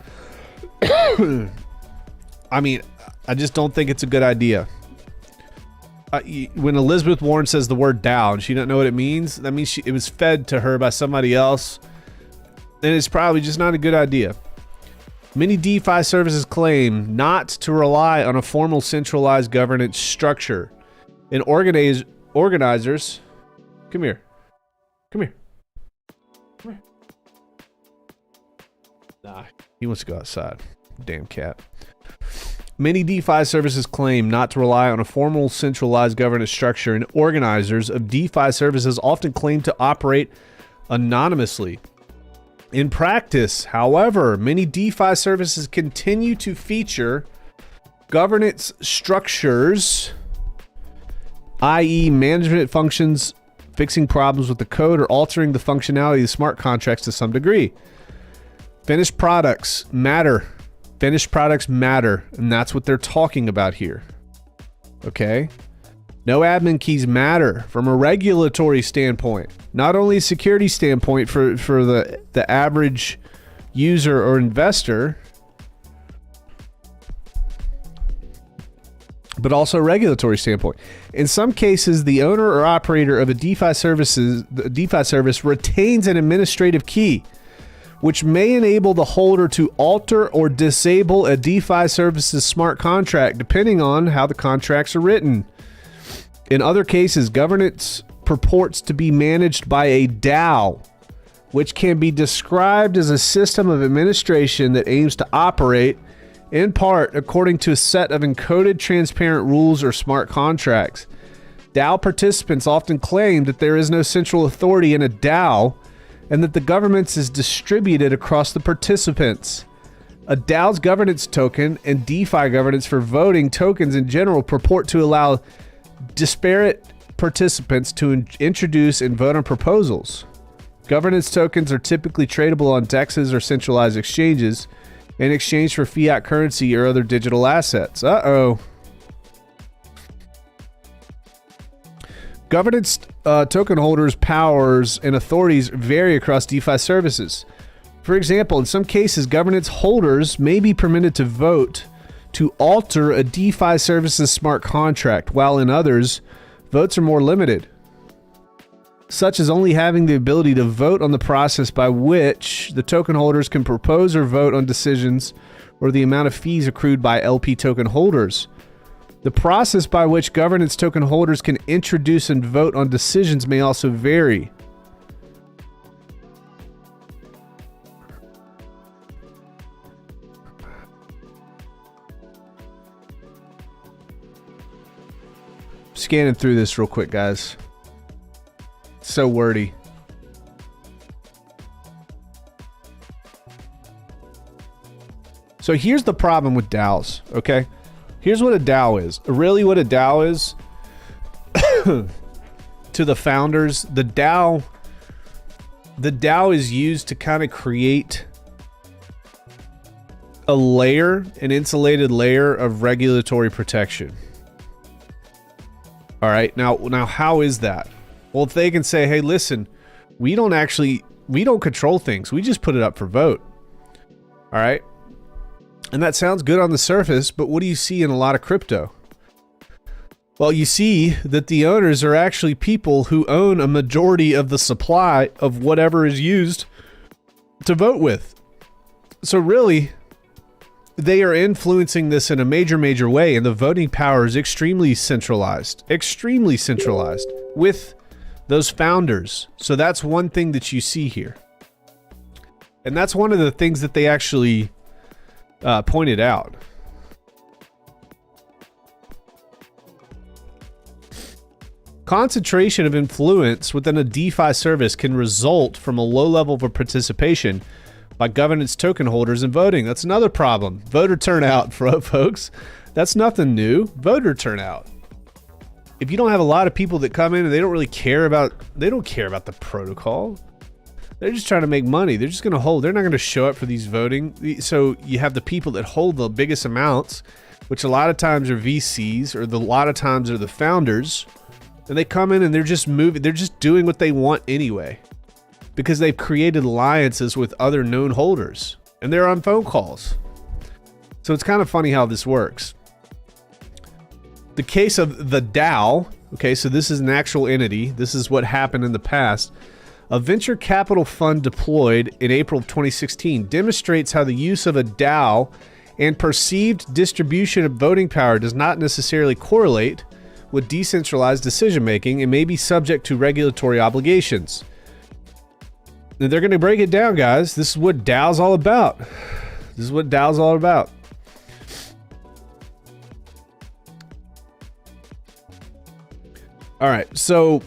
I mean, I just don't think it's a good idea. When Elizabeth Warren says the word DAO and she doesn't know what it means, that means it was fed to her by somebody else, and it's probably just not a good idea. Many DeFi services claim not to rely on a formal centralized governance structure. And organizers, come here. Nah, he wants to go outside. Damn cat. Many DeFi services claim not to rely on a formal centralized governance structure, and organizers of DeFi services often claim to operate anonymously. In practice, however, many DeFi services continue to feature governance structures, i.e. management functions, fixing problems with the code, or altering the functionality of smart contracts to some degree. Finished products matter. Finished products matter, and that's what they're talking about here. Okay? No admin keys matter from a regulatory standpoint. Not only a security standpoint for the average user or investor, but also a regulatory standpoint. In some cases, the owner or operator of a DeFi service retains an administrative key, which may enable the holder to alter or disable a DeFi service's smart contract, depending on how the contracts are written. In other cases, governance purports to be managed by a DAO, which can be described as a system of administration that aims to operate in part according to a set of encoded transparent rules or smart contracts. DAO participants often claim that there is no central authority in a DAO and that the governance is distributed across the participants. A DAO's governance token and DeFi governance for voting tokens in general purport to allow disparate participants to introduce and vote on proposals. Governance tokens are typically tradable on DEXs or centralized exchanges in exchange for fiat currency or other digital assets. Governance token holders' powers and authorities vary across DeFi services. For example, in some cases, governance holders may be permitted to vote to alter a DeFi service's smart contract, while in others, votes are more limited, such as only having the ability to vote on the process by which the token holders can propose or vote on decisions or the amount of fees accrued by LP token holders. The process by which governance token holders can introduce and vote on decisions may also vary. Scanning through this real quick, guys. So wordy. So here's the problem with DAOs, okay? Here's what a DAO is. Really what a DAO is, to the founders, the DAO is used to kind of create a layer, an insulated layer of regulatory protection. All right, now how is that? Well, if they can say, hey, listen, we don't control things. We just put it up for vote. All right. And that sounds good on the surface, but what do you see in a lot of crypto? Well, you see that the owners are actually people who own a majority of the supply of whatever is used to vote with. So really, they are influencing this in a major way, and the voting power is extremely centralized with those founders. So that's one thing that you see here. And that's one of the things that they actually pointed out. Concentration of influence within a DeFi service can result from a low level of participation by governance token holders in voting. That's another problem. Voter turnout, folks. That's nothing new. Voter turnout. If you don't have a lot of people that come in and they don't care about the protocol. They're just trying to make money. They're just going to hold. They're not going to show up for these voting. So you have the people that hold the biggest amounts, which a lot of times are VCs, or a lot of times are the founders. And they come in and they're just moving. They're just doing what they want anyway, because they've created alliances with other known holders, and they're on phone calls. So it's kind of funny how this works. The case of the DAO, okay, so this is an actual entity. This is what happened in the past. A venture capital fund deployed in April of 2016 demonstrates how the use of a DAO and perceived distribution of voting power does not necessarily correlate with decentralized decision-making and may be subject to regulatory obligations. They're going to break it down, guys. This is what DAO's all about. All right, so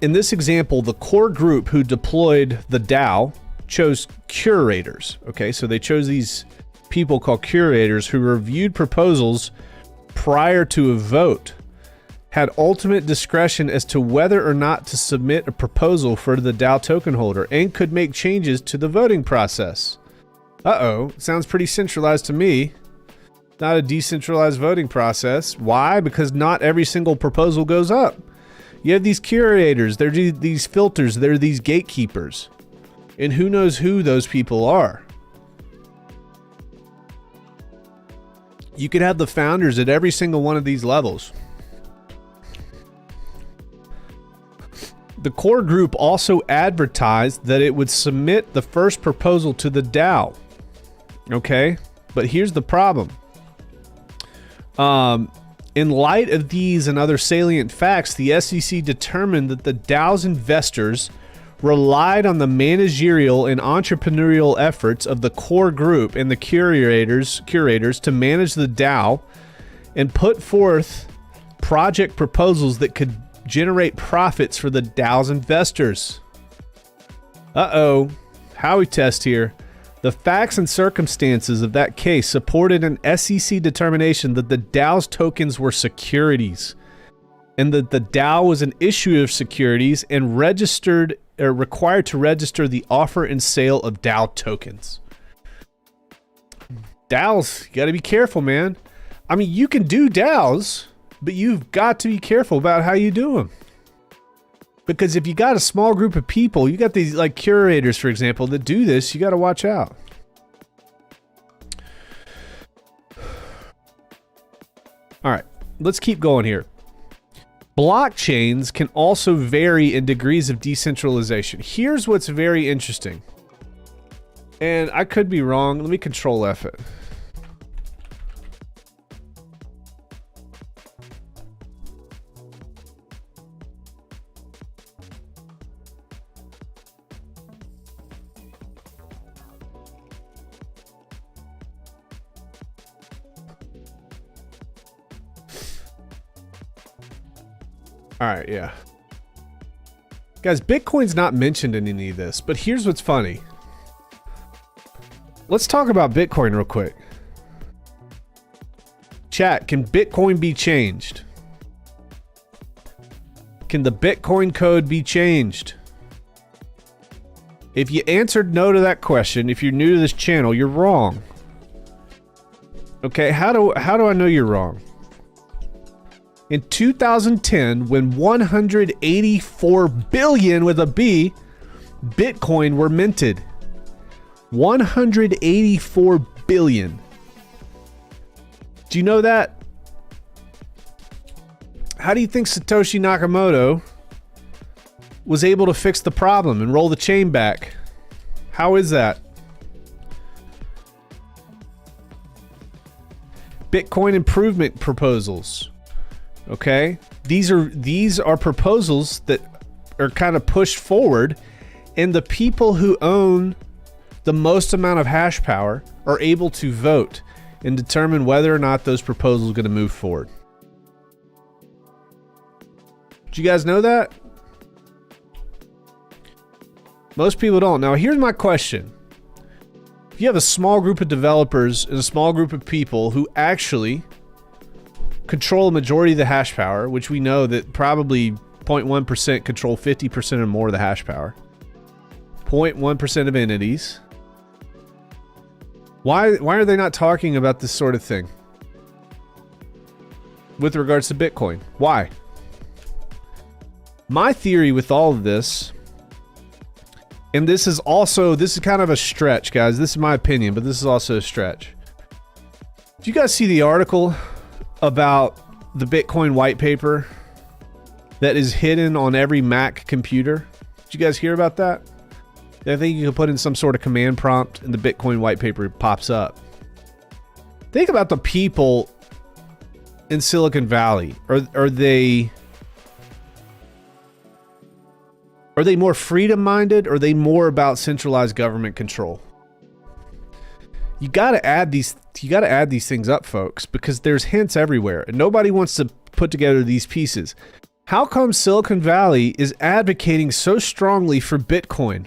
in this example, the core group who deployed the DAO chose curators. Okay, so they chose these people called curators who reviewed proposals prior to a vote, had ultimate discretion as to whether or not to submit a proposal for the DAO token holder, and could make changes to the voting process. Sounds pretty centralized to me. Not a decentralized voting process. Why? Because not every single proposal goes up. You have these curators, they're these filters, they're these gatekeepers. And who knows who those people are? You could have the founders at every single one of these levels. The core group also advertised that it would submit the first proposal to the DAO. Okay, but here's the problem. In light of these and other salient facts, the SEC determined that the DAO's investors relied on the managerial and entrepreneurial efforts of the core group and the curators to manage the DAO and put forth project proposals that could generate profits for the DAO's investors. Uh-oh. Howie test here. The facts and circumstances of that case supported an SEC determination that the DAO's tokens were securities, and that the DAO was an issuer of securities and required to register the offer and sale of DAO tokens. DAOs, you got to be careful, man. I mean, you can do DAOs, but you've got to be careful about how you do them. Because if you got a small group of people, you got these like curators, for example, that do this, you got to watch out. All right, let's keep going here. Blockchains can also vary in degrees of decentralization. Here's what's very interesting. And I could be wrong. Let me control F it. All right, yeah. Guys, Bitcoin's not mentioned in any of this, but here's what's funny. Let's talk about Bitcoin real quick. Chat, can Bitcoin be changed? Can the Bitcoin code be changed? If you answered no to that question, if you're new to this channel, you're wrong. Okay, how do I know you're wrong? In 2010, when 184 billion with a B Bitcoin were minted. 184 billion. Do you know that? How do you think Satoshi Nakamoto was able to fix the problem and roll the chain back? How is that? Bitcoin improvement proposals. Okay? These are proposals that are kind of pushed forward, and the people who own the most amount of hash power are able to vote and determine whether or not those proposals are going to move forward. Do you guys know that? Most people don't. Now, here's my question. If you have a small group of developers and a small group of people who actually control a majority of the hash power, which we know that probably 0.1% control 50% or more of the hash power, 0.1% of entities, why are they not talking about this sort of thing with regards to Bitcoin? Why? My theory with all of this, and this is kind of a stretch, guys. This is my opinion, but this is also a stretch. Do you guys see the article about the Bitcoin white paper that is hidden on every Mac computer? Did you guys hear about that? I think you can put in some sort of command prompt and the Bitcoin white paper pops up. Think about the people in Silicon Valley. Are they more freedom-minded, or are they more about centralized government control? You got to add these things up, folks, because there's hints everywhere, and nobody wants to put together these pieces. How come Silicon Valley is advocating so strongly for Bitcoin?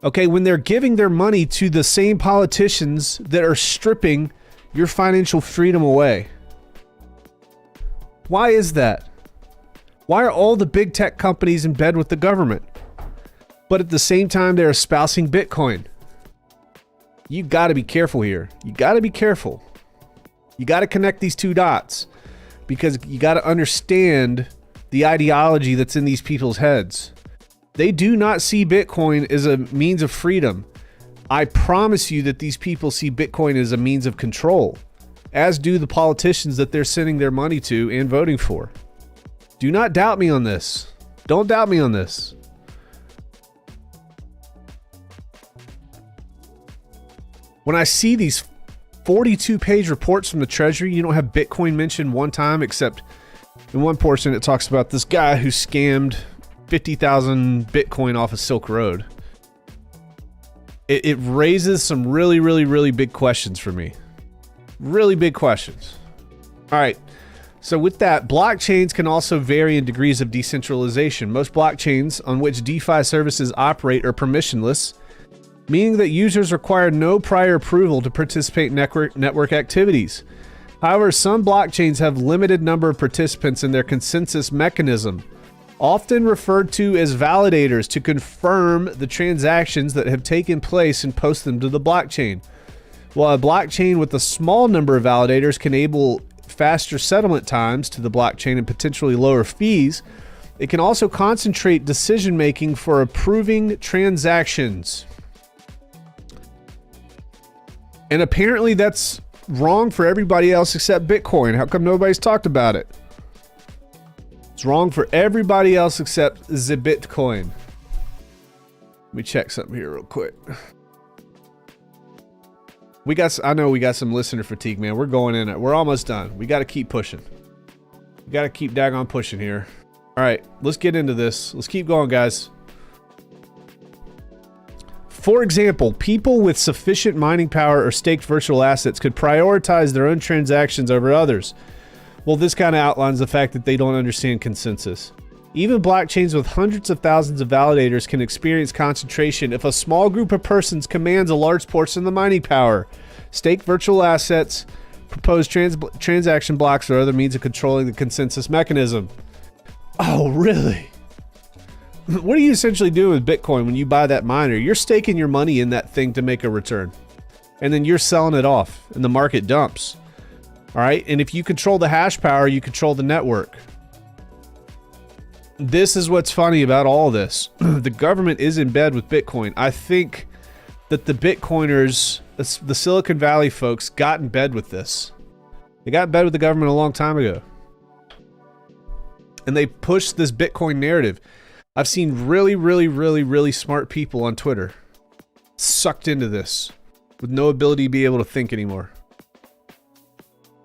Okay, when they're giving their money to the same politicians that are stripping your financial freedom away. Why is that? Why are all the big tech companies in bed with the government, but at the same time they're espousing Bitcoin? You got to be careful here. You got to be careful. You got to connect these two dots, because you got to understand the ideology that's in these people's heads. They do not see Bitcoin as a means of freedom. I promise you that these people see Bitcoin as a means of control, as do the politicians that they're sending their money to and voting for. Do not doubt me on this. Don't doubt me on this. When I see these 42-page reports from the Treasury, you don't have Bitcoin mentioned one time, except in one portion it talks about this guy who scammed 50,000 Bitcoin off of Silk Road. It raises some really, really, really big questions for me. Really big questions. All right. So with that, blockchains can also vary in degrees of decentralization. Most blockchains on which DeFi services operate are permissionless, meaning that users require no prior approval to participate in network activities. However, some blockchains have limited number of participants in their consensus mechanism, often referred to as validators, to confirm the transactions that have taken place and post them to the blockchain. While a blockchain with a small number of validators can enable faster settlement times to the blockchain and potentially lower fees, it can also concentrate decision making for approving transactions. And apparently that's wrong for everybody else except Bitcoin. How come nobody's talked about it? It's wrong for everybody else except the Bitcoin. Let me check something here real quick. I know we got some listener fatigue, man. We're going in it. We're almost done. We got to keep pushing. We got to keep daggone pushing here. All right, let's get into this. Let's keep going, guys. For example, people with sufficient mining power or staked virtual assets could prioritize their own transactions over others. Well, this kind of outlines the fact that they don't understand consensus. Even blockchains with hundreds of thousands of validators can experience concentration if a small group of persons commands a large portion of the mining power. Staked virtual assets, proposed transaction blocks, or other means of controlling the consensus mechanism. Oh, really? What are you essentially doing with Bitcoin when you buy that miner? You're staking your money in that thing to make a return. And then you're selling it off and the market dumps. All right? And if you control the hash power, you control the network. This is what's funny about all this. The government is in bed with Bitcoin. I think that the Bitcoiners, the Silicon Valley folks, got in bed with this. They got in bed with the government a long time ago. And they pushed this Bitcoin narrative. I've seen really smart people on Twitter sucked into this with no ability to be able to think anymore.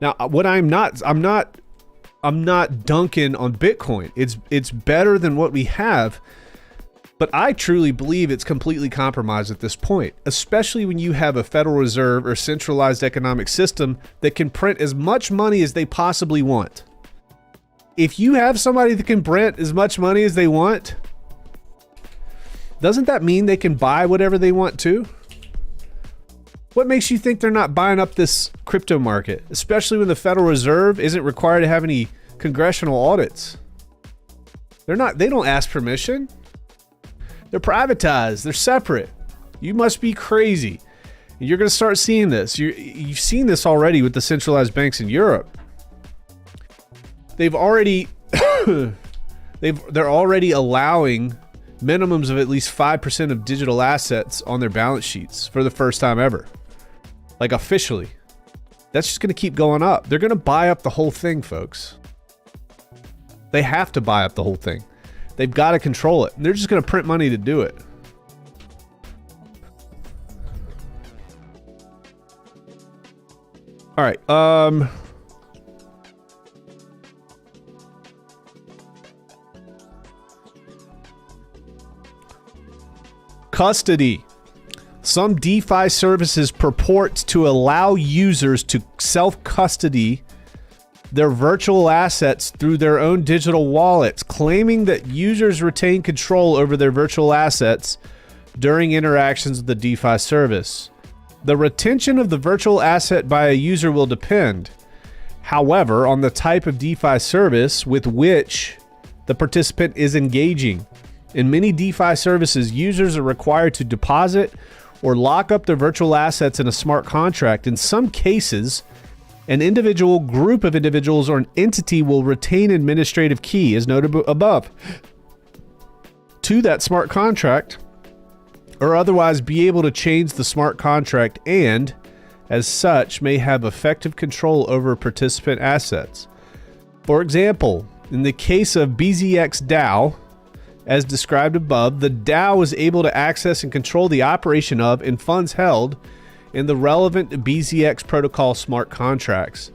Now, what I'm not dunking on Bitcoin. It's better than what we have, but I truly believe it's completely compromised at this point, especially when you have a Federal Reserve or centralized economic system that can print as much money as they possibly want. If you have somebody that can print as much money as they want, doesn't that mean they can buy whatever they want to? What makes you think they're not buying up this crypto market, especially when the Federal Reserve isn't required to have any congressional audits? They don't ask permission. They're privatized. They're separate. You must be crazy. And you're going to start seeing this. You've seen this already with the centralized banks in Europe. They're already allowing minimums of at least 5% of digital assets on their balance sheets for the first time ever. Like officially. That's just going to keep going up. They're going to buy up the whole thing, folks. They have to buy up the whole thing. They've got to control it. And they're just going to print money to do it. All right. Custody. Some DeFi services purport to allow users to self-custody their virtual assets through their own digital wallets, claiming that users retain control over their virtual assets during interactions with the DeFi service. The retention of the virtual asset by a user will depend, however, on the type of DeFi service with which the participant is engaging. In many DeFi services, users are required to deposit or lock up their virtual assets in a smart contract. In some cases, an individual, group of individuals, or an entity will retain administrative key, as noted above, to that smart contract, or otherwise be able to change the smart contract and, as such, may have effective control over participant assets. For example, in the case of BZX DAO, as described above, the DAO is able to access and control the operation of and funds held in the relevant BZX protocol smart contracts.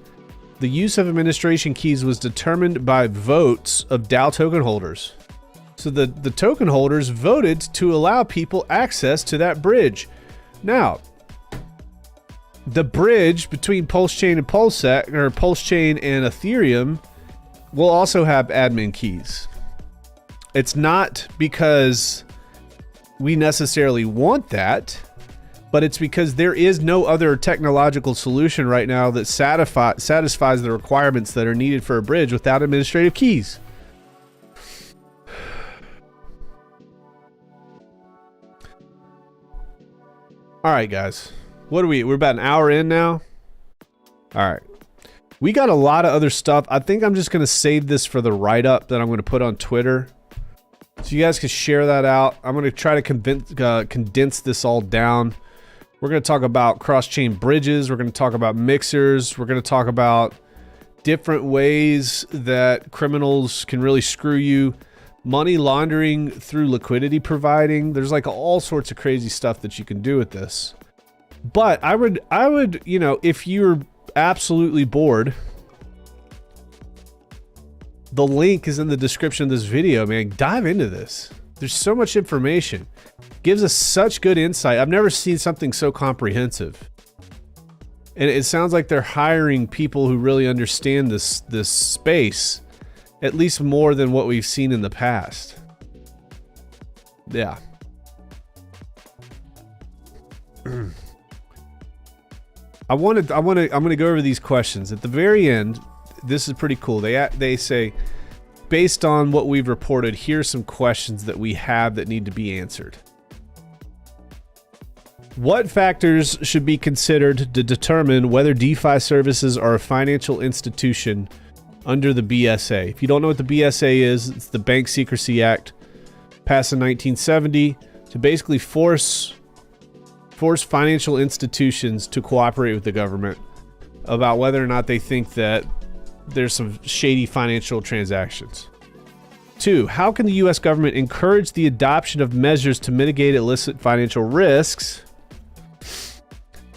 The use of administration keys was determined by votes of DAO token holders. So the token holders voted to allow people access to that bridge. Now, The bridge between Pulse Chain and Pulse Chain and Ethereum will also have admin keys. It's not because we necessarily want that, but it's because there is no other technological solution right now that satisfies the requirements that are needed for a bridge without administrative keys. All right, guys. What are we? We're about an hour in now. All right. We got a lot of other stuff. I think I'm just going to save this for the write-up that I'm going to put on Twitter, so you guys can share that out. I'm going to try to condense this all down. We're going to talk about cross-chain bridges. We're going to talk about mixers. We're going to talk about different ways that criminals can really screw you. Money laundering through liquidity providing. There's like all sorts of crazy stuff that you can do with this. But I would, you know, if you're absolutely bored, the link is in the description of this video, man. Dive into this. There's so much information. Gives us such good insight. I've never seen something so comprehensive. And it sounds like they're hiring people who really understand this space, at least more than what we've seen in the past. Yeah. I'm going to go over these questions at the very end. This is pretty cool. They say, based on what we've reported, here's some questions that we have that need to be answered. What factors should be considered to determine whether DeFi services are a financial institution under the BSA? If you don't know what the BSA is, it's the Bank Secrecy Act, passed in 1970 to basically force financial institutions to cooperate with the government about whether or not they think that there's some shady financial transactions. 2, how can the U.S. government encourage the adoption of measures to mitigate illicit financial risks,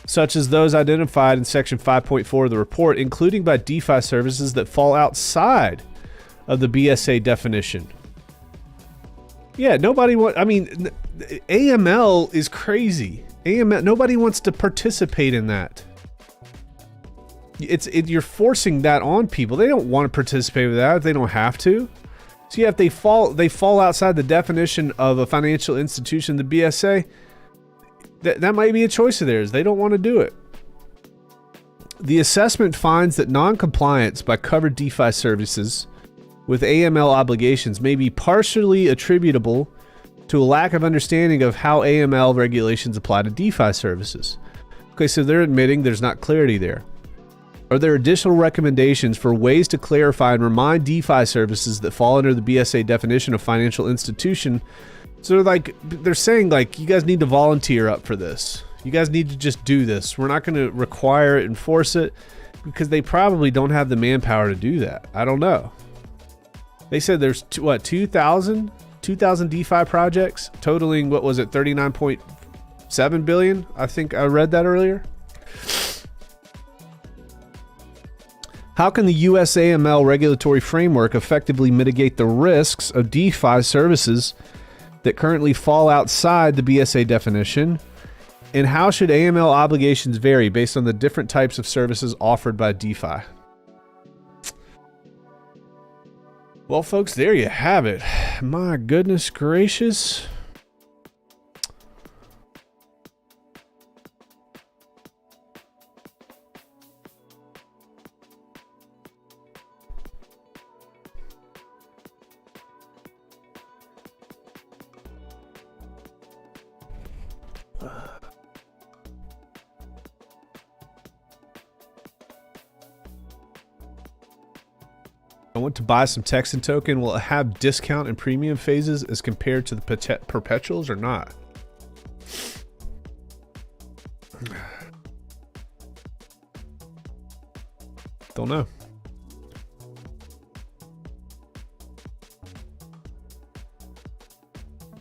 such as those identified in Section 5.4 of the report, including by DeFi services that fall outside of the BSA definition? Yeah, AML is crazy. AML, nobody wants to participate in that. You're forcing that on people. They don't want to participate with that if they don't have to. So yeah, if they fall outside the definition of a financial institution, the BSA, that might be a choice of theirs. They don't want to do it. The assessment finds that non-compliance by covered DeFi services with AML obligations may be partially attributable to a lack of understanding of how AML regulations apply to DeFi services. Okay, so they're admitting there's not clarity there. Are there additional recommendations for ways to clarify and remind DeFi services that fall under the BSA definition of financial institution? So they're saying like, you guys need to volunteer up for this. You guys need to just do this. We're not going to require it, enforce it, because they probably don't have the manpower to do that. I don't know. They said there's 2,000 DeFi projects totaling, what was it, 39.7 billion? I think I read that earlier. How can the US AML regulatory framework effectively mitigate the risks of DeFi services that currently fall outside the BSA definition? And how should AML obligations vary based on the different types of services offered by DeFi? Well, folks, there you have it. My goodness gracious. I want to buy some Texan token. Will it have discount and premium phases as compared to the perpetuals or not? Don't know.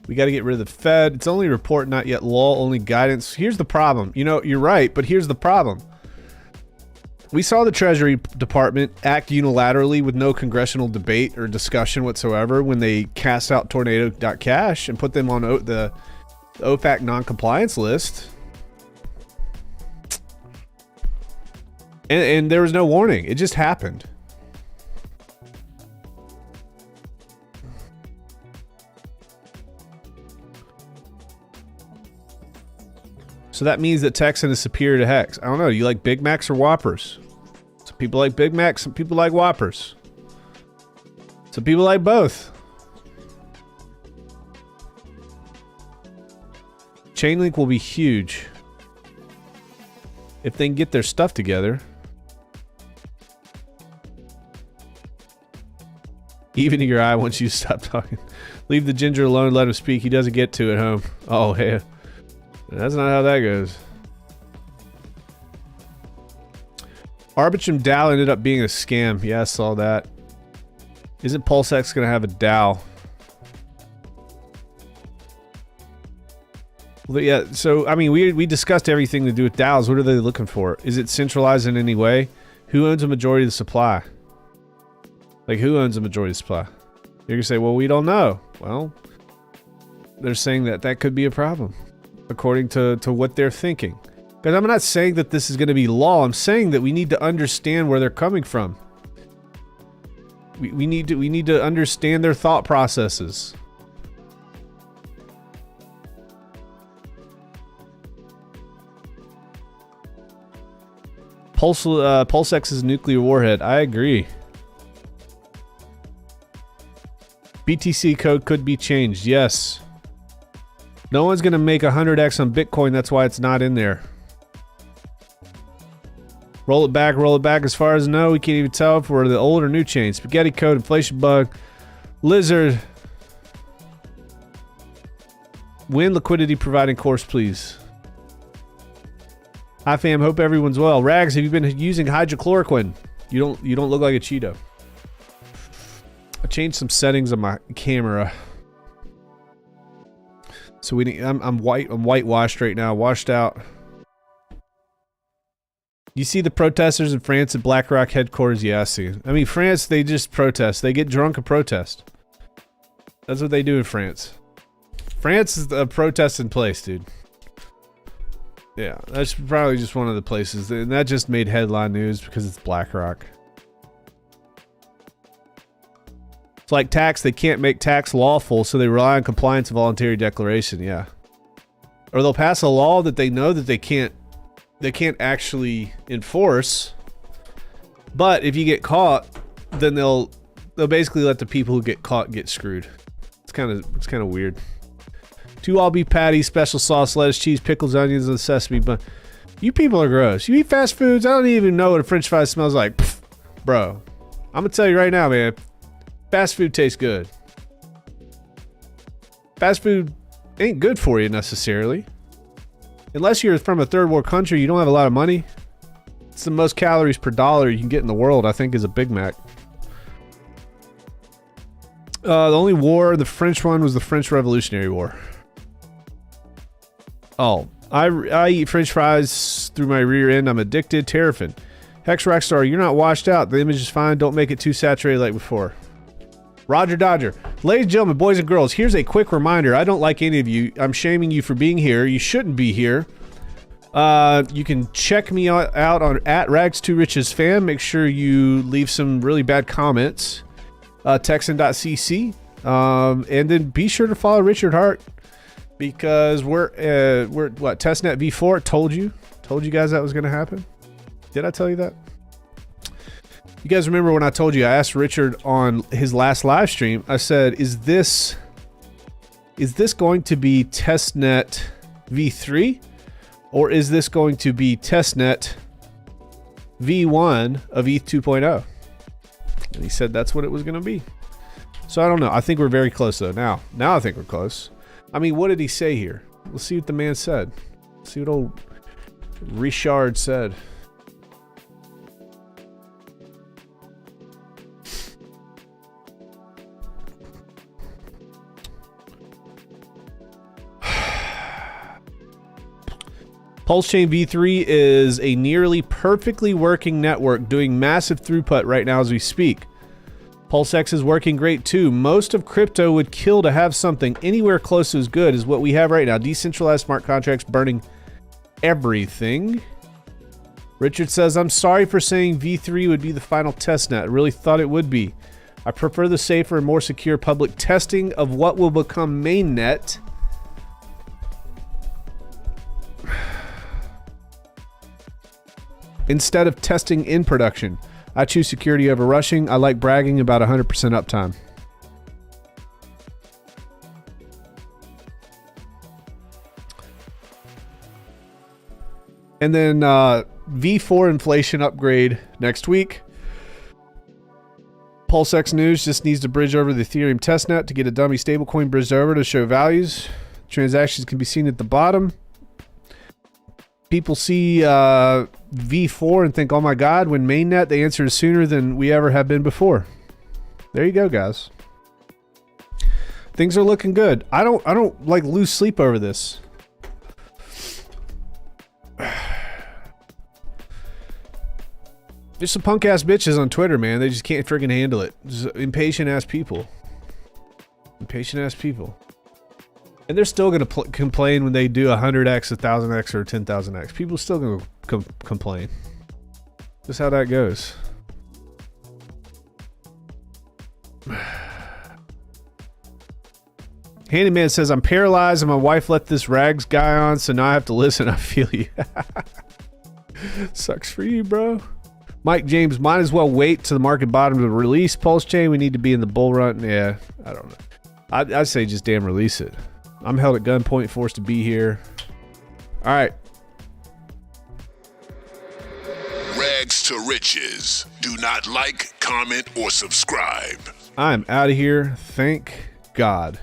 We got to get rid of the Fed. It's only report, not yet law, only guidance. Here's the problem. You know, you're right, but here's the problem. We saw the Treasury Department act unilaterally with no congressional debate or discussion whatsoever when they cast out Tornado.cash and put them on the OFAC non-compliance list. And there was no warning. It just happened. So that means that Texan is superior to Hex. I don't know. You like Big Macs or Whoppers? Some people like Big Macs. Some people like Whoppers. Some people like both. Chainlink will be huge if they can get their stuff together. Even in your eye once you stop talking. Leave the ginger alone, let him speak. He doesn't get to at home. Oh, yeah. That's not how that goes. Arbitrum DAO ended up being a scam. Yeah, I saw that. Isn't PulseX going to have a DAO? Well, yeah, so, I mean, we discussed everything to do with DAOs. What are they looking for? Is it centralized in any way? Who owns a majority of the supply? Like, who owns the majority of the supply? You're going to say, well, we don't know. Well, they're saying that that could be a problem, according to what they're thinking. Because I'm not saying that this is going to be law. I'm saying that we need to understand where they're coming from. We need to understand their thought processes. PulseX is a nuclear warhead. I agree. BTC code could be changed. Yes. No one's going to make 100x on Bitcoin. That's why it's not in there. Roll it back, roll it back. As far as I know, we can't even tell if we're the old or new chain. Spaghetti code, inflation bug, lizard. When liquidity providing course, please. Hi fam, hope everyone's well. Rags, have you been using hydrochloroquine? You don't look like a Cheeto. I changed some settings on my camera. So I'm whitewashed right now, washed out. You see the protesters in France at BlackRock headquarters? Yeah, I see. I mean, France, they just protest. They get drunk and protest. That's what they do in France. France is a protesting place, dude. Yeah, that's probably just one of the places. And that just made headline news because it's BlackRock. It's like tax. They can't make tax lawful, so they rely on compliance and voluntary declaration. Yeah. Or they'll pass a law that they know that they can't actually enforce. But if you get caught, then they'll basically let the people who get caught get screwed. It's kind of weird. 2 all beef patties, special sauce, lettuce, cheese, pickles, onions, and sesame bun. You people are gross. You eat fast foods. I don't even know what a French fry smells like. Pfft, bro, I'm gonna tell you right now, man. Fast food tastes good. Fast food ain't good for you necessarily. Unless you're from a third world country, you don't have a lot of money. It's the most calories per dollar you can get in the world, I think, is a Big Mac. The only war, the French one, was the French Revolutionary War. Oh, I eat French fries through my rear end. I'm addicted. Terrafin. Hex Rockstar, you're not washed out. The image is fine. Don't make it too saturated like before. Roger Dodger. Ladies and gentlemen, boys and girls, here's a quick reminder. I don't like any of you. I'm shaming you for being here. You shouldn't be here. You can check me out on @Rags2RichesFam. Make sure you leave some really bad comments. Texan.cc. And then be sure to follow Richard Hart. Because we're what, testnet v4? Told you guys that was going to happen. Did I tell you that? You guys remember when I told you, I asked Richard on his last live stream, I said, is this going to be testnet v3 or is this going to be testnet v1 of ETH 2.0? And he said that's what it was going to be. So I don't know. I think we're very close though. Now I think we're close. I mean, what did he say here? We'll see what the man said. See what old Richard said. Pulse Chain V3 is a nearly perfectly working network doing massive throughput right now as we speak. PulseX is working great too. Most of crypto would kill to have something anywhere close to as good as what we have right now. Decentralized smart contracts burning everything. Richard says, I'm sorry for saying V3 would be the final testnet. I really thought it would be. I prefer the safer and more secure public testing of what will become mainnet. Instead of testing in production. I choose security over rushing. I like bragging about 100% uptime. And then V4 inflation upgrade next week. PulseX News just needs to bridge over the Ethereum testnet to get a dummy stablecoin bridged over to show values. Transactions can be seen at the bottom. People see V4 and think, oh my God, when mainnet, the answer is sooner than we ever have been before. There you go, guys. Things are looking good. I don't like lose sleep over this. There's some punk ass bitches on Twitter, man. They just can't friggin' handle it. Just impatient ass people. Impatient ass people. And they're still gonna complain when they do 100x, 1000x, or 10,000x. People are still gonna complain. Just how that goes. Handyman says, I'm paralyzed and my wife let this rags guy on, so now I have to listen. I feel you. Sucks for you, bro. Mike James, might as well wait to the market bottom to release Pulse Chain. We need to be in the bull run. Yeah, I don't know. I'd say just damn release it. I'm held at gunpoint, forced to be here. All right. Rags to riches. Do not like, comment, or subscribe. I'm out of here. Thank God.